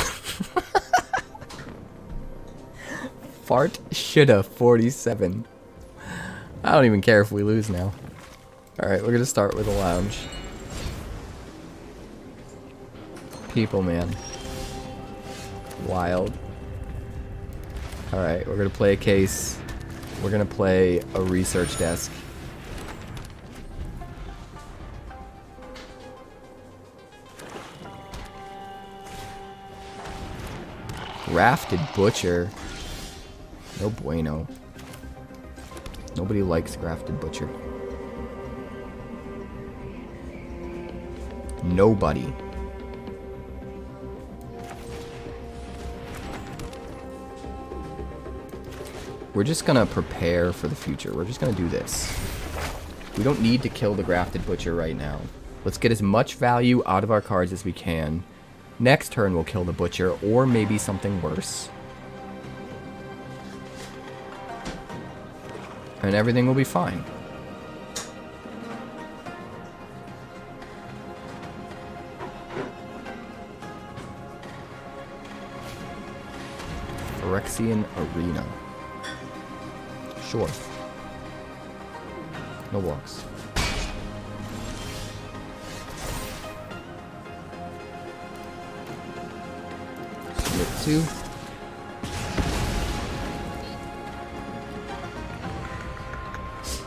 Fart shitta 47. I don't even care if we lose now. Alright, we're gonna start with a lounge. People, man. Wild. Alright, we're gonna play a case. We're gonna play a research desk. Grafted Butcher. No bueno. Nobody likes Grafted Butcher. Nobody. We're just gonna prepare for the future. We're just gonna do this. We don't need to kill the Grafted Butcher right now. Let's get as much value out of our cards as we can. Next turn we'll kill the Butcher, or maybe something worse. And everything will be fine. Phyrexian Arena. Sure. No walks. Split 2.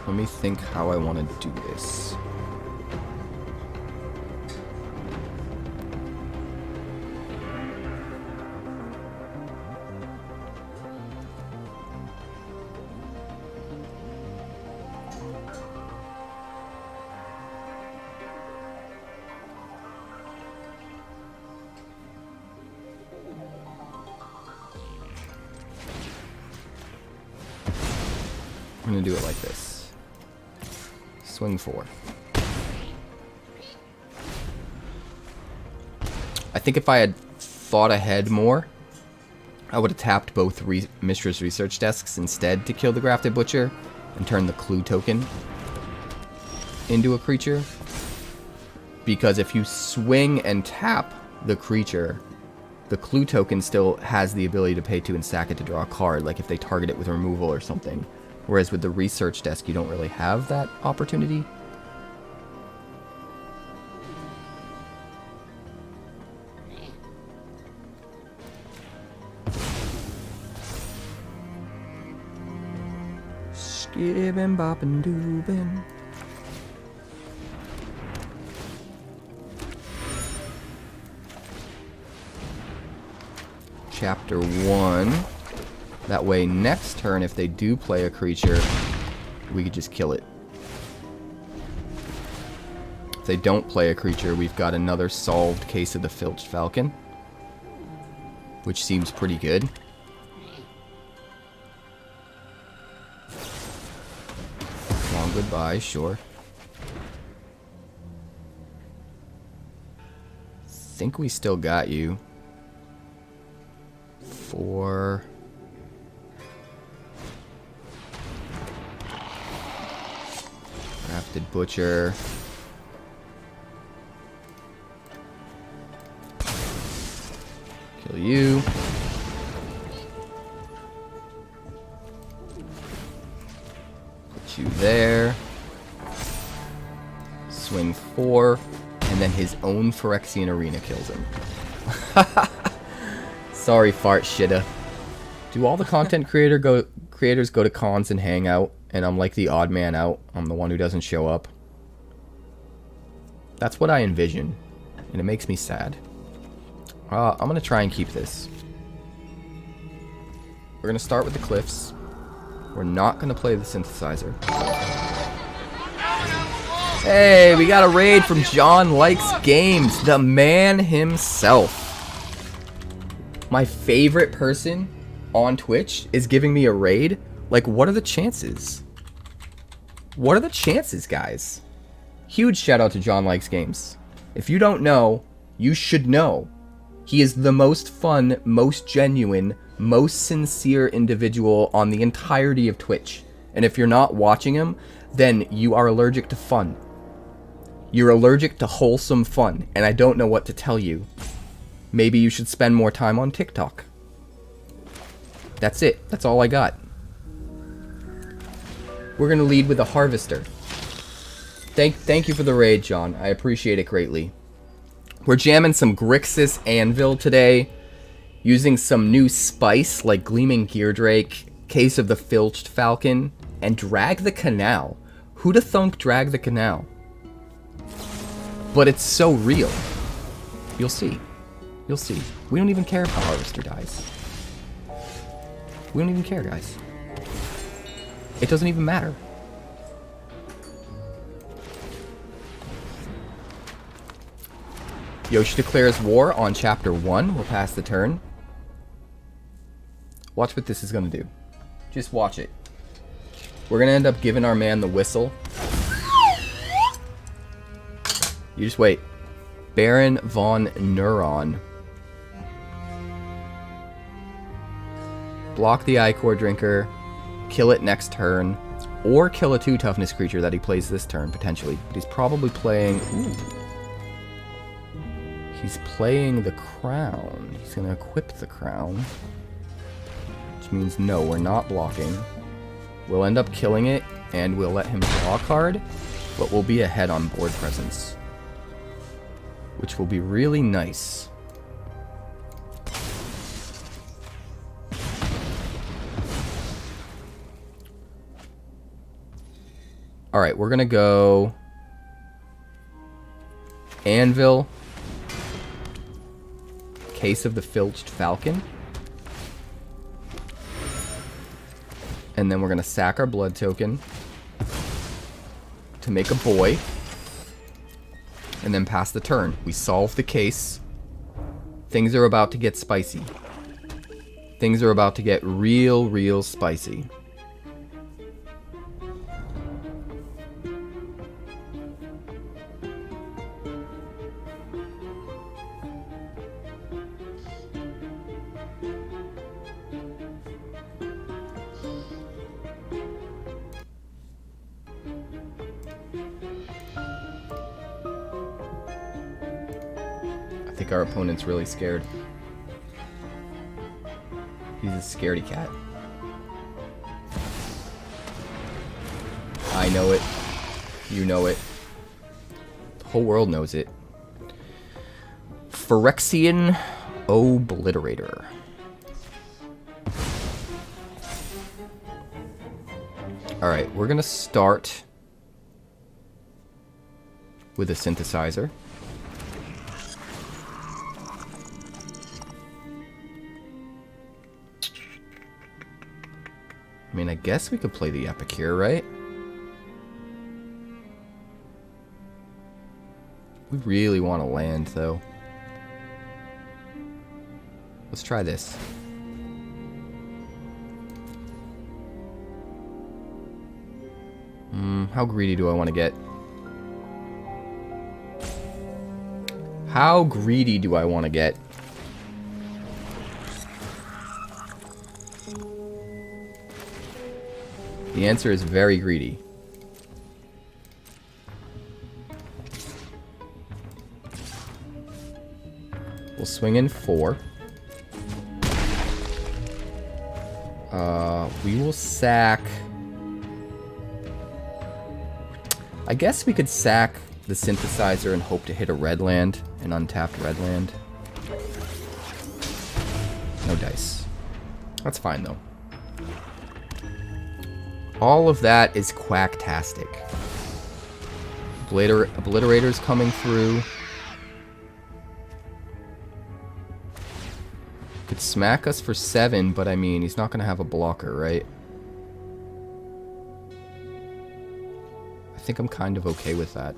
Let me think how I want to do this. I'm going to do it like this. Swing 4. I think if I had thought ahead more, I would have tapped both Mishra's research desks instead to kill the Grafted Butcher and turn the clue token into a creature. Because if you swing and tap the creature, the clue token still has the ability to pay 2 and sack it to draw a card, like if they target it with removal or something. Whereas with the research desk, you don't really have that opportunity. Skibbin' boppin' doobin'. Chapter 1. That way next turn, if they do play a creature, we could just kill it. If they don't play a creature, we've got another solved case of the Filched Falcon, which seems pretty good. Long goodbye, sure. Think we still got you. 4. Grafted Butcher. Kill you. Put you there. Swing 4. And then his own Phyrexian Arena kills him. Sorry, fart shitta. Do all the content creators go to cons and hang out, and I'm like the odd man out? I'm the one who doesn't show up. That's what I envision, and it makes me sad. I'm going to try and keep this. We're going to start with the Cliffs. We're not going to play the Synthesizer. Hey, we got a raid from John Likes Games, the man himself. My favorite person on Twitch is giving me a raid. Like, what are the chances? What are the chances, guys? Huge shout out to John Likes Games. If you don't know, you should know. He is the most fun, most genuine, most sincere individual on the entirety of Twitch. And if you're not watching him, then you are allergic to fun. You're allergic to wholesome fun, and I don't know what to tell you. Maybe you should spend more time on TikTok. That's it. That's all I got. We're going to lead with a Harvester. Thank you for the raid, John. I appreciate it greatly. We're jamming some Grixis Anvil today, using some new spice like Gleaming Geardrake, Case of the Filched Falcon, and Drag the Canal. Who'da thunk Drag the Canal? But it's so real. You'll see. You'll see. We don't even care if the Harvester dies. We don't even care, guys. It doesn't even matter. Yotia Declares War on Chapter 1. We'll pass the turn. Watch what this is going to do. Just watch it. We're going to end up giving our man the whistle. You just wait. Baron von Neuron. Block the Ichor Drinker. Kill it next turn. Or kill a 2 toughness creature that he plays this turn, potentially. But he's probably playing... Ooh. He's playing the Crown. He's going to equip the Crown. Which means no, we're not blocking. We'll end up killing it, and we'll let him draw a card. But we'll be ahead on board presence. Which will be really nice. Alright, we're gonna go Anvil, Case of the Filched Falcon, and then we're gonna sack our blood token to make a boy, and then pass the turn. We solve the case. Things are about to get spicy. Things are about to get real spicy. think our opponent's really scared. He's a scaredy cat. I know it. You know it. The whole world knows it. Phyrexian Obliterator. Alright, we're gonna start with a synthesizer. I mean, I guess we could play the Epicure, right? We really want to land, though. Let's try this. How greedy do I want to get? How greedy do I want to get? The answer is very greedy. We'll swing in 4. We will sack... I guess we could sack the synthesizer and hope to hit a red land, an untapped red land. No dice. That's fine, though. All of that is quacktastic. Obliterator's coming through. Could smack us for 7, but I mean, he's not going to have a blocker, right? I think I'm kind of okay with that.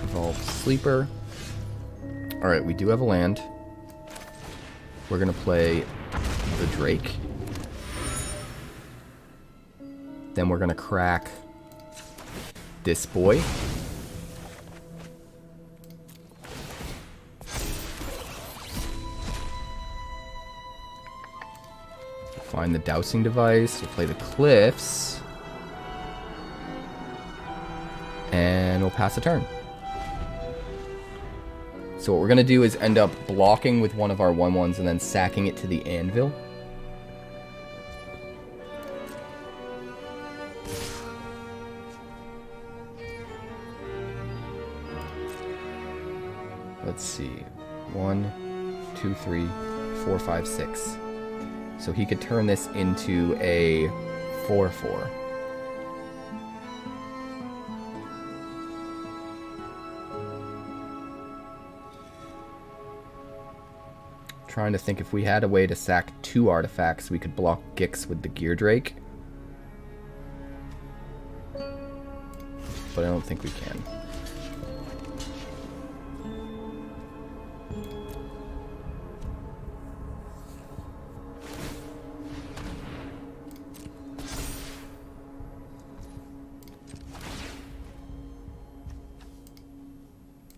Evolve Sleeper. Alright, we do have a land. We're going to play the Drake. Then we're going to crack this boy. Find the Dowsing Device. We'll play the Cliffs. And we'll pass a turn. So what we're going to do is end up blocking with one of our 1/1s and then sacking it to the Anvil. Let's see. 1, 2, 3, 4, 5, 6. So he could turn this into a 4/4. Trying to think if we had a way to sack 2 artifacts, we could block Gix with the Geardrake. But I don't think we can.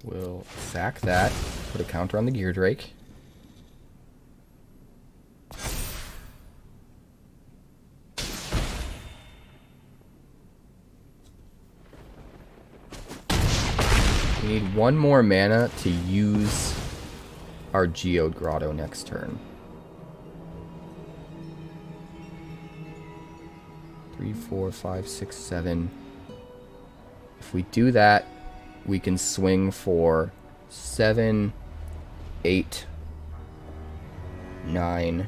We'll sack that, put a counter on the Geardrake. We need 1 more mana to use our Geode Grotto next turn. 3, 4, 5, 6, 7. If we do that, we can swing for 7, 8, 9,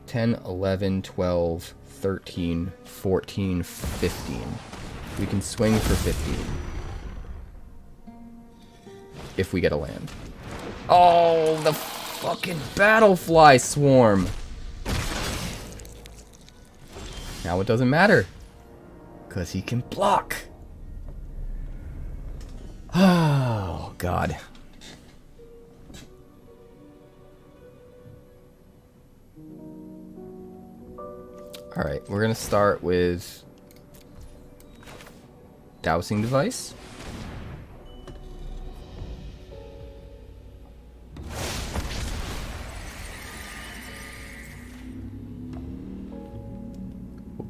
10, 11, 12, 13, 14, 15. We can swing for 15. If we get a land. Oh, the fucking Battlefly Swarm! Now it doesn't matter. Because he can block. Oh, God. Alright, we're going to start with Dowsing Device.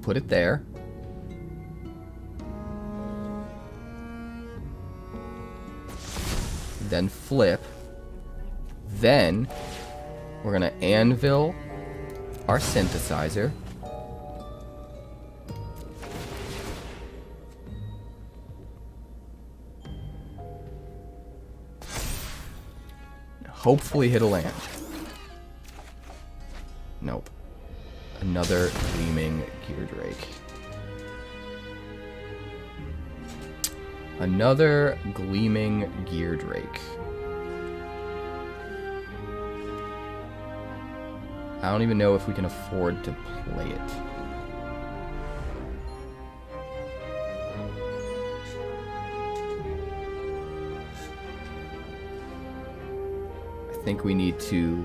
put it there. Then flip. Then we're gonna anvil our synthesizer. Hopefully hit a land. Nope. Another Gleaming Geardrake. Another Gleaming Geardrake. I don't even know if we can afford to play it. I think we need to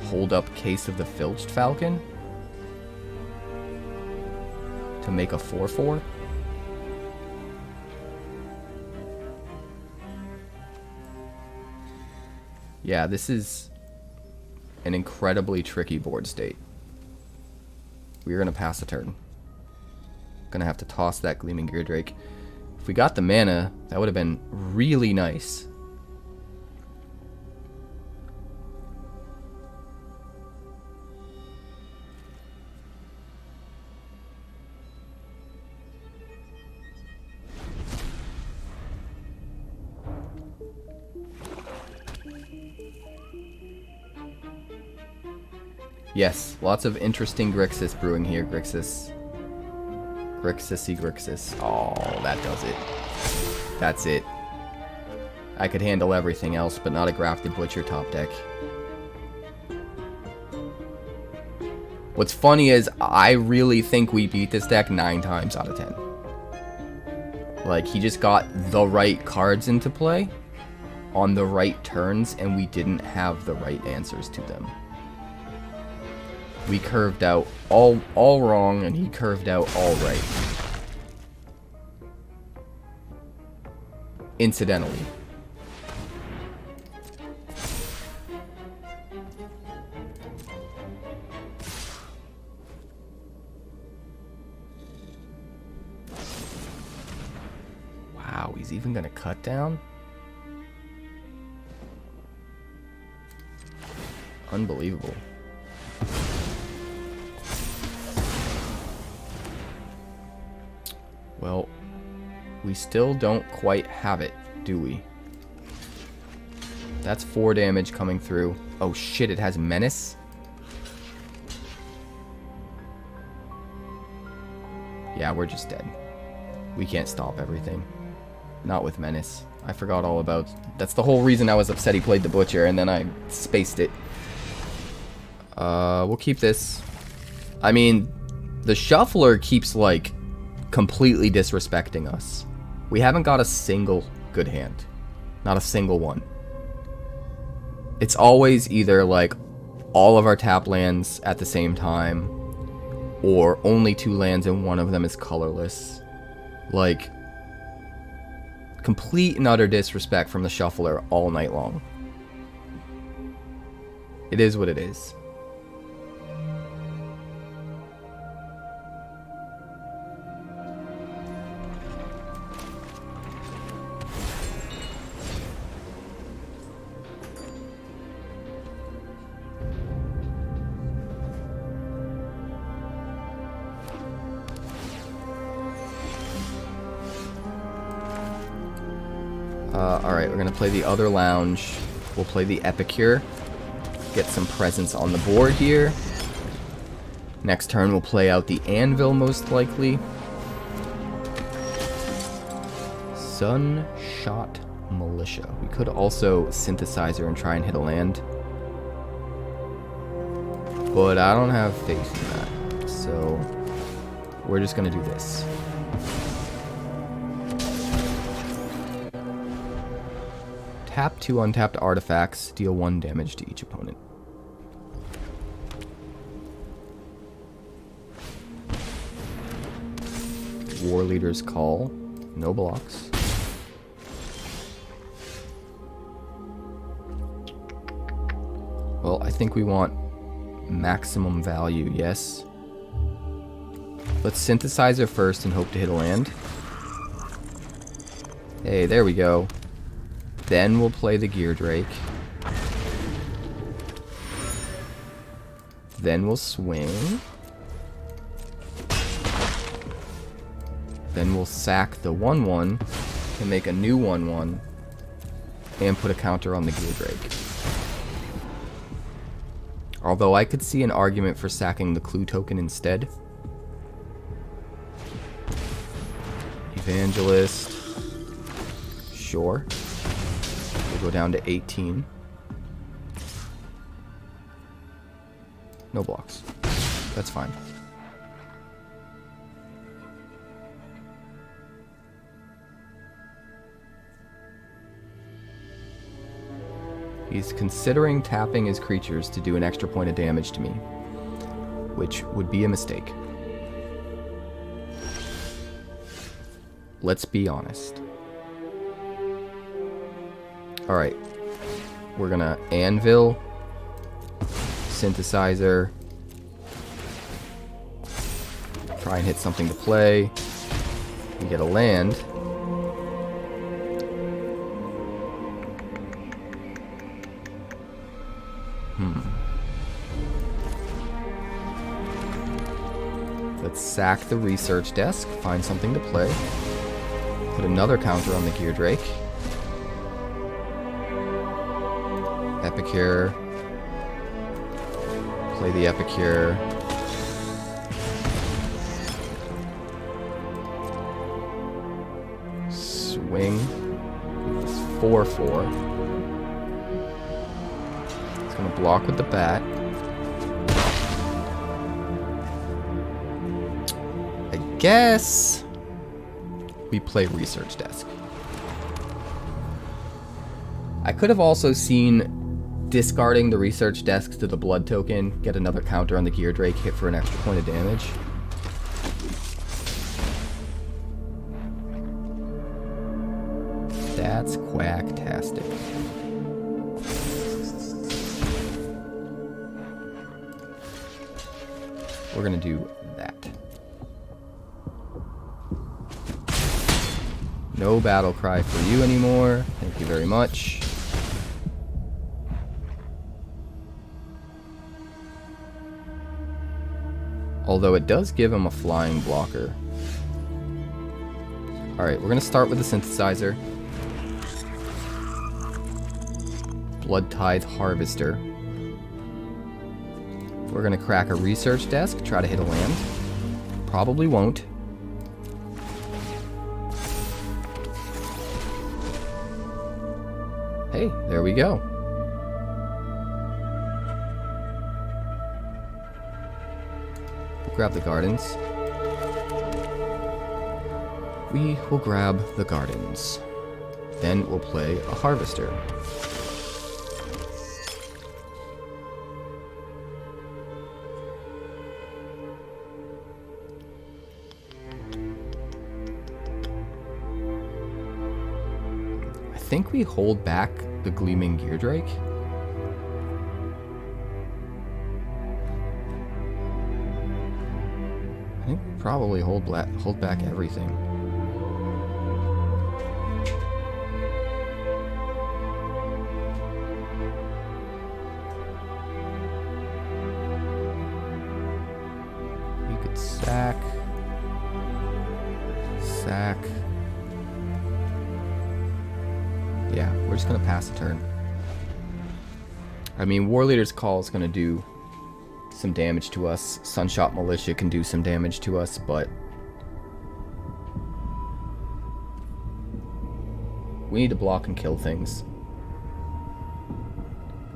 hold up Case of the Filched Falcon to make a 4/4. Yeah, this is an incredibly tricky board state. We're going to pass the turn. Going to have to toss that Gleaming Geardrake. If we got the mana, that would have been really nice. Yes, lots of interesting Grixis brewing here, Grixis. Grixis. Oh, that does it. That's it. I could handle everything else, but not a Grafted Butcher top deck. What's funny is, I really think we beat this deck 9 times out of 10. Like, he just got the right cards into play on the right turns, and we didn't have the right answers to them. We curved out all wrong, and he curved out all right. Incidentally. Wow, he's even gonna cut down? Unbelievable. Well, we still don't quite have it, do we? That's 4 damage coming through. Oh shit, it has Menace? Yeah, we're just dead. We can't stop everything. Not with Menace. I forgot all about... That's the whole reason I was upset he played the Butcher, and then I spaced it. We'll keep this. I mean, the Shuffler keeps, like, completely disrespecting us. We haven't got a single good hand. Not a single one. It's always either like all of our tap lands at the same time, or only 2 lands and one of them is colorless. Like, complete and utter disrespect from the Shuffler all night long. It is what it is. Alright, we're going to play the other lounge. We'll play the Epicure. Get some presence on the board here. Next turn we'll play out the Anvil most likely. Sunshot Militia. We could also Synthesizer and try and hit a land. But I don't have faith in that. So we're just going to do this. Tap 2 untapped artifacts, deal 1 damage to each opponent. War Leader's Call, no blocks. Well, I think we want maximum value, yes. Let's Synthesizer first and hope to hit a land. Hey, there we go. Then we'll play the Geardrake. Then we'll swing. Then we'll sack the 1/1 to make a new 1/1 and put a counter on the Geardrake. Although I could see an argument for sacking the clue token instead. Evangelist. Sure. We'll go down to 18. No blocks. That's fine. He's considering tapping his creatures to do an extra point of damage to me, which would be a mistake. Let's be honest. Alright. We're gonna Anvil, Synthesizer, try and hit something to play. We get a land. Let's sack the research desk, find something to play. Put another counter on the Geardrake. Epicure. Play the Epicure. Swing. It's 4/4. It's gonna block with the bat. I guess we play research desk. I could have also seen discarding the research desk to the blood token, get another counter on the Geardrake, hit for an extra point of damage. That's quacktastic. We're gonna do that. No battle cry for you anymore. Thank you very much. Although it does give him a flying blocker. Alright, we're going to start with the Synthesizer. Bloodtithe Harvester. We're going to crack a research desk, try to hit a land. Probably won't. Hey, there we go. Grab the gardens. We will grab the gardens. Then we'll play a harvester. I think we hold back the Gleaming Geardrake. I think we probably hold back everything. We could sack. Yeah, we're just gonna pass a turn. I mean, War Leader's Call is gonna do some damage to us. Sunshot Militia can do some damage to us, but we need to block and kill things.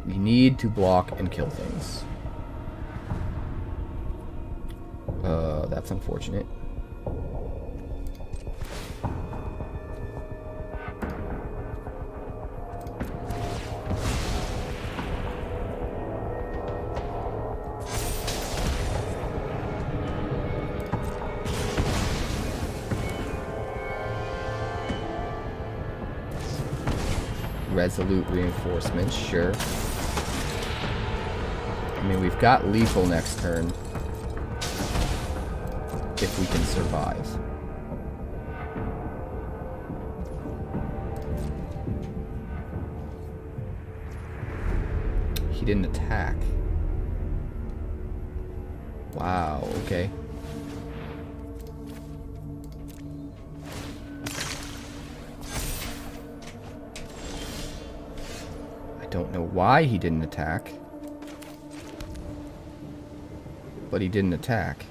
We need to block and kill things. That's unfortunate. Resolute reinforcements, sure. I mean, we've got lethal next turn. if we can survive. He didn't attack. Wow, okay. I don't know why he didn't attack. But he didn't attack.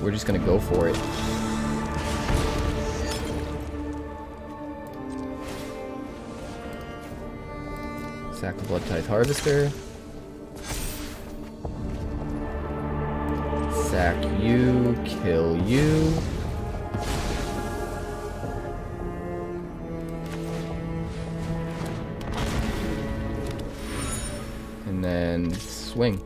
We're just gonna go for it. Sack the Bloodtithe Harvester. Sack you, kill you. And then swing.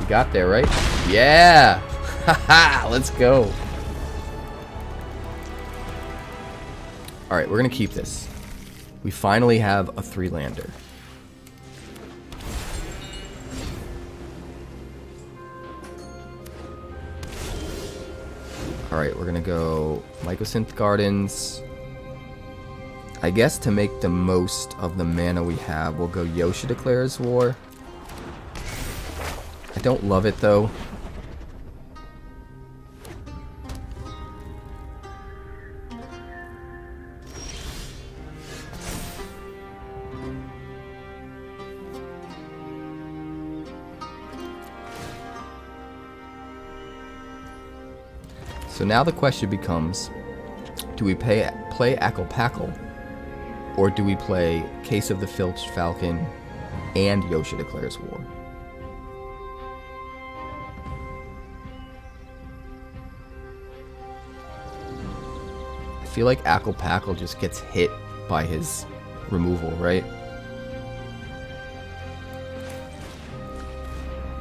You got there, right? Yeah! Haha! Let's go. Alright, we're gonna keep this. We finally have a 3-lander. Alright, we're gonna go Mycosynth Gardens. I guess to make the most of the mana we have, we'll go Yotia Declares War. I don't love it though. So now the question becomes, do we play Akal, or do we play Case of the Filched Falcon and Yotia Declares War? I feel like Akal just gets hit by his removal, right?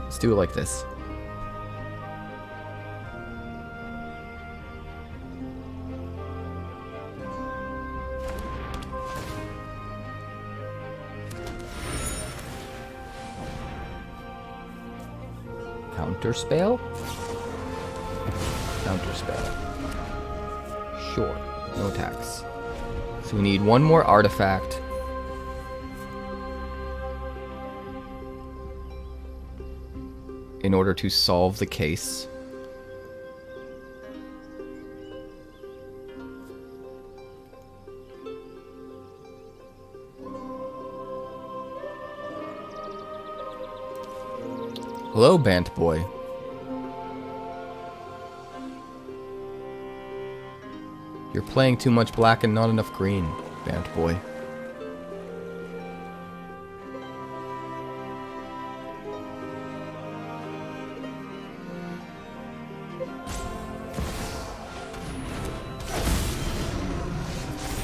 Let's do it like this. Counterspell? Counterspell. Sure. No attacks. So we need one more artifact. In order to solve the case. Hello, Bant Boy. You're playing too much black and not enough green, Bant Boy.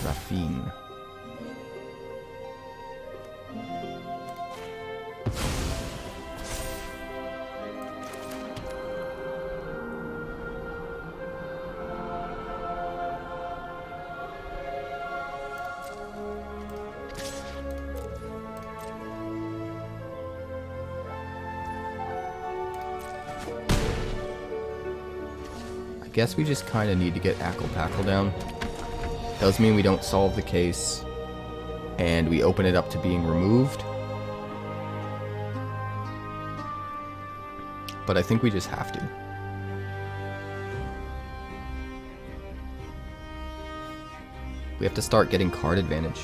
Raffine. I guess we just kind of need to get Akal down. Does mean we don't solve the case, and we open it up to being removed. But I think we just have to. We have to start getting card advantage.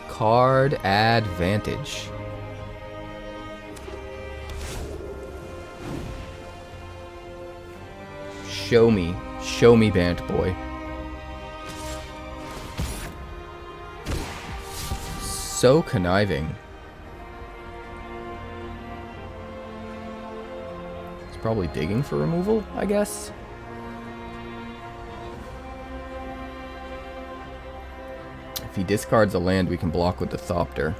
Card advantage. Show me, Bant Boy. So conniving. It's probably digging for removal, I guess. If he discards a land, we can block with the 𝑇𝑒𝑟𝑟𝑎𝑐ℎ.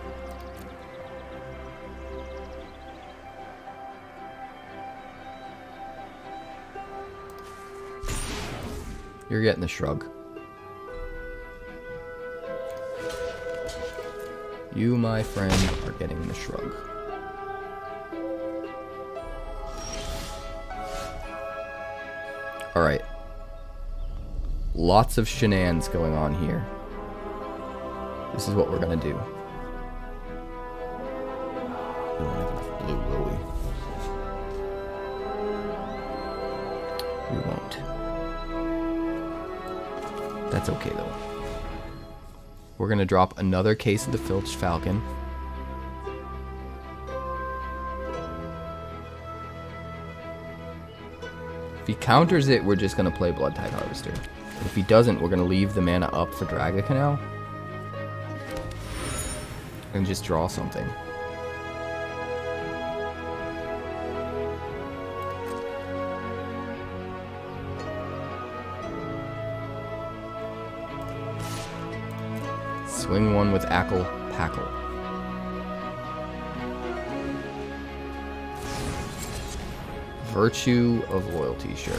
You're getting the shrug. You, my friend, are getting the shrug. Alright. Lots of shenanigans going on here. This is what we're gonna do. We won't have enough blue, will we? We won't. That's okay, though. We're gonna drop another case of the Filched Falcon. If he counters it, we're just gonna play Bloodtithe Harvester. If he doesn't, we're gonna leave the mana up for Drag the Canal. And just draw something. Swing one with Akal, Pakal. Virtue of Loyalty, sure.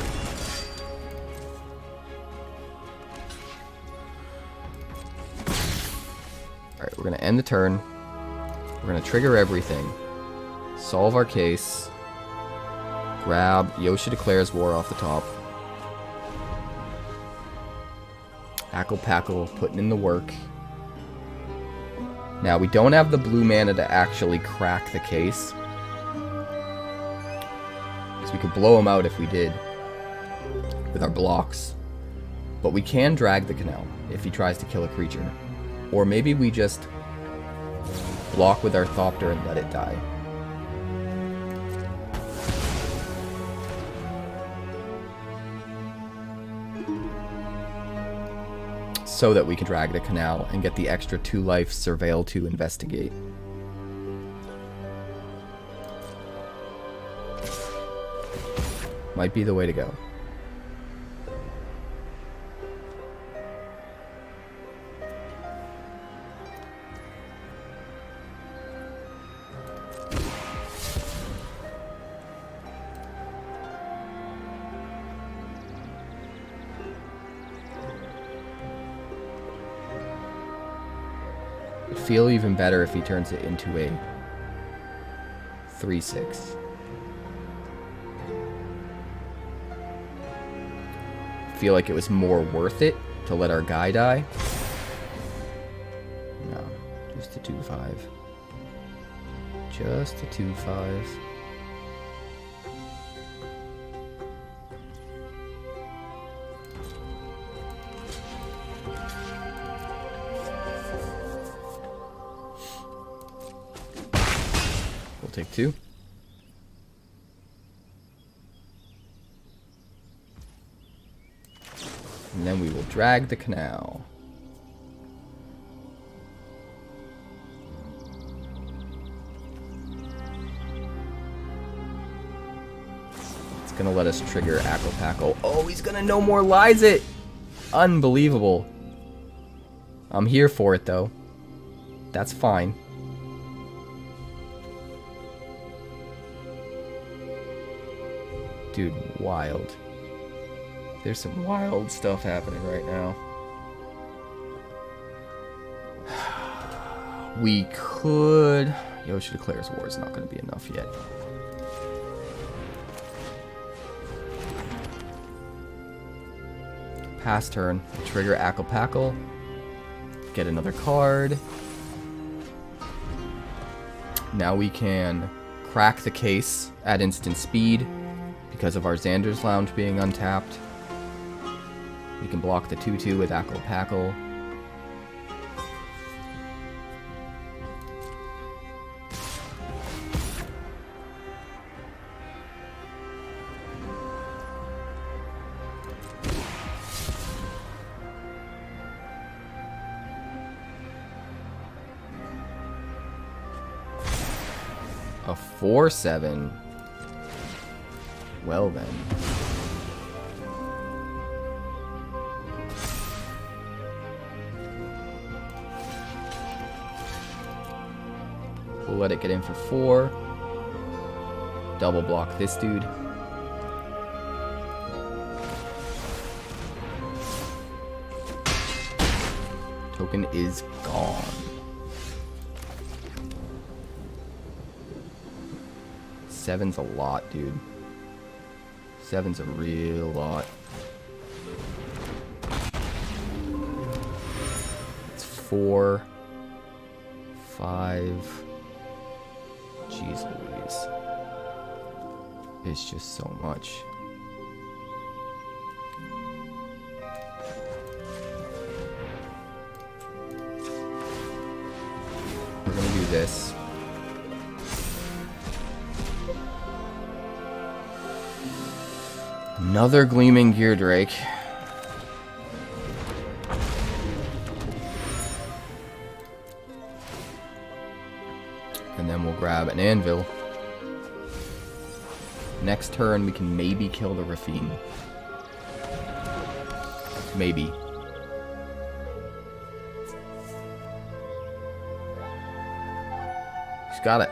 Alright, we're gonna end the turn. We're gonna trigger everything. Solve our case. Grab Yotia Declares War off the top. Akal, Pakal, putting in the work. Now, we don't have the blue mana to actually crack the case. Because we could blow him out if we did. With our blocks. But we can drag the canal if he tries to kill a creature. Or maybe we just block with our Thopter and let it die. So that we can drag the canal and get the extra 2 life Surveil to investigate. Might be the way to go. Feel even better if he turns it into a 3/6. Feel like it was more worth it to let our guy die. No, just a 2/5. Just a 2/5. Take 2. And then we will drag the canal. It's gonna let us trigger Akal, Pakal. Oh, he's gonna no more lies it! Unbelievable. I'm here for it though. That's fine. Dude, wild. There's some wild stuff happening right now. We could... Yotia Declares War is not going to be enough yet. Pass turn. Trigger Akal, Pakal. Get another card. Now we can crack the case at instant speed. Because of our Xander's Lounge being untapped. We can block the 2/2 with Akal, Pakal. A 4/7. Well then. We'll let it get in for 4. Double block this dude. Token is gone. 7's a lot, dude. 7's a real lot. It's 4, 5. Jeez Louise. It's just so much. We're gonna do this. Another Gleaming Geardrake. And then we'll grab an Anvil. Next turn, we can maybe kill the Raffine. Maybe.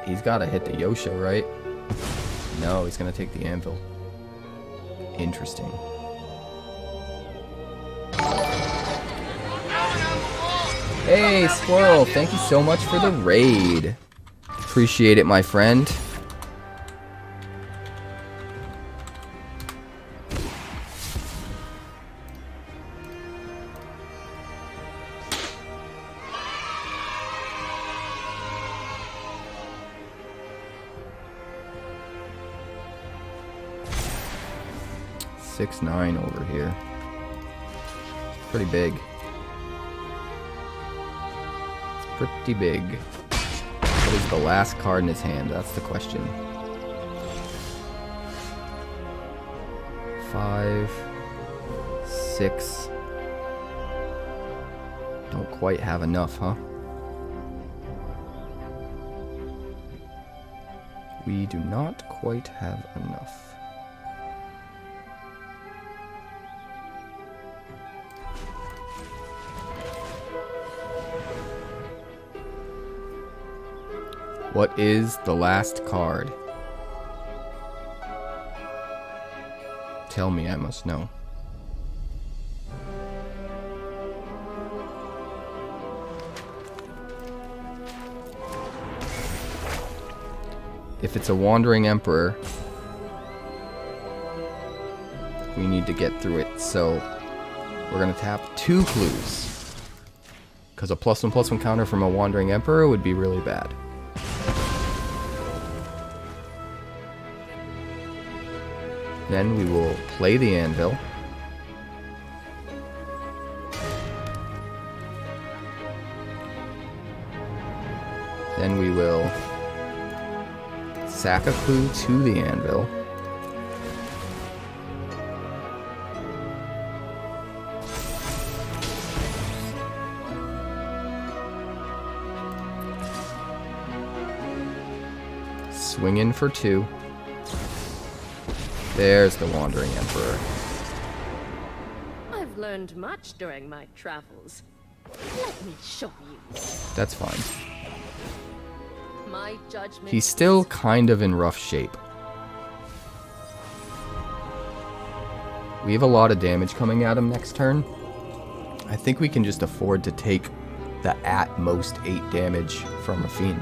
He's gotta hit the Yotia, right? No, he's gonna take the Anvil. Interesting. Hey, Squirrel, thank you so much for the raid. Appreciate it, my friend. $6-9 over here. It's pretty big. It's pretty big. What is the last card in his hand? That's the question. 5, 6. Don't quite have enough, huh? We do not quite have enough. What is the last card? Tell me, I must know. If it's a Wandering Emperor, we need to get through it. So we're gonna tap 2 clues, because a +1/+1 counter from a Wandering Emperor would be really bad. Then we will play the Anvil. Then we will sack a clue to the Anvil. Swing in for 2. There's the Wandering Emperor. I've learned much during my travels. Let me show you. That's fine. My judgment. He's still kind of in rough shape. We have a lot of damage coming at him next turn. I think we can just afford to take the at most 8 damage from Raffine.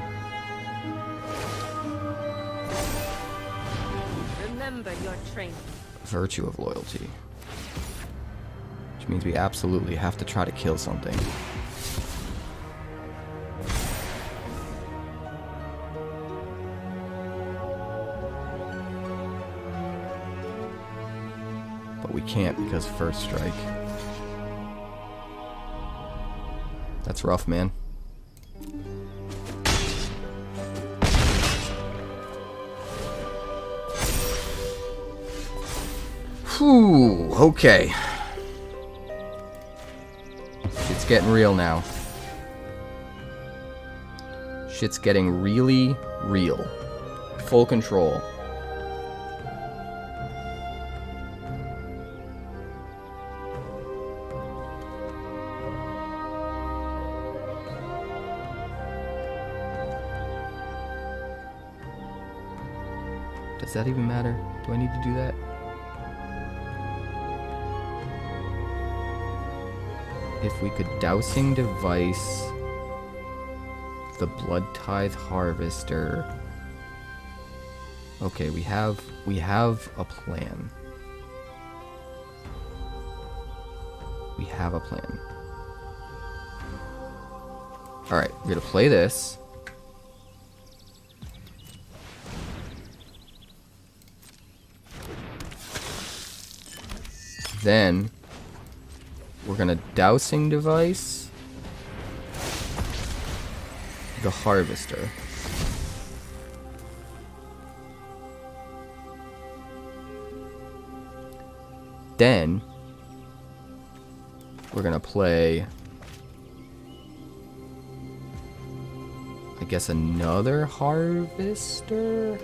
Remember your training. Virtue of Loyalty. Which means we absolutely have to try to kill something. But we can't because first strike. That's rough, man. Whew, okay. Shit's getting real now. Shit's getting really real. Full control. Does that even matter? Do I need to do that? If we could Dowsing Device the Bloodtithe Harvester. Okay, we have a plan. We have a plan. Alright, we're gonna play this. Then we're gonna Dowsing Device the Harvester. Then we're gonna play, I guess, another Harvester.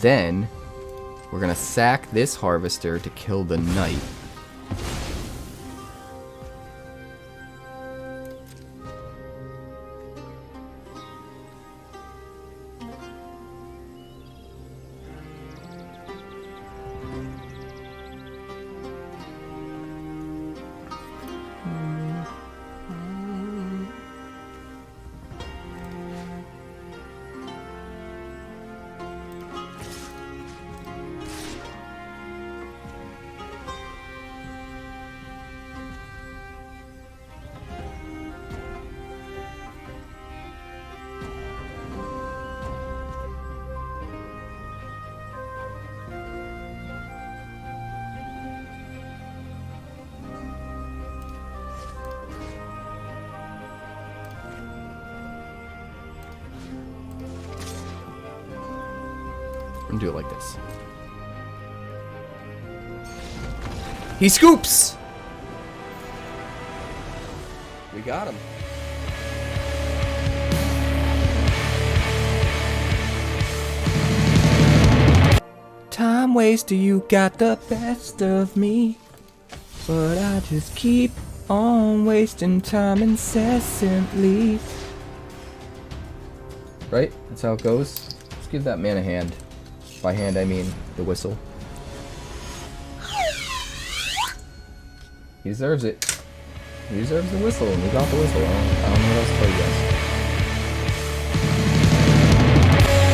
Then we're gonna sack this Harvester to kill the Knight. And do it like this. He scoops! We got him. Time waster, you got the best of me, but I just keep on wasting time incessantly. Right? That's how it goes. Let's give that man a hand. By hand, I mean the whistle. He deserves it. He deserves the whistle, and we got the whistle. I don't know what else to tell you guys.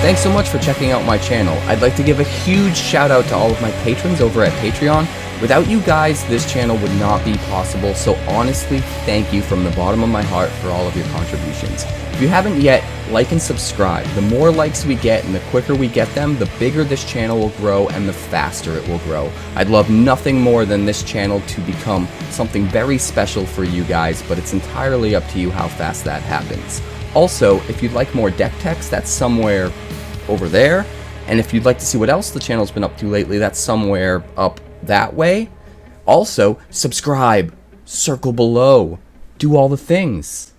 Thanks so much for checking out my channel. I'd like to give a huge shout out to all of my patrons over at Patreon. Without you guys, this channel would not be possible, so honestly, thank you from the bottom of my heart for all of your contributions. If you haven't yet, like and subscribe. The more likes we get and the quicker we get them, the bigger this channel will grow and the faster it will grow. I'd love nothing more than this channel to become something very special for you guys, but it's entirely up to you how fast that happens. Also, if you'd like more deck techs, that's somewhere over there. And if you'd like to see what else the channel's been up to lately, that's somewhere up that way. Also, subscribe, circle below, do all the things.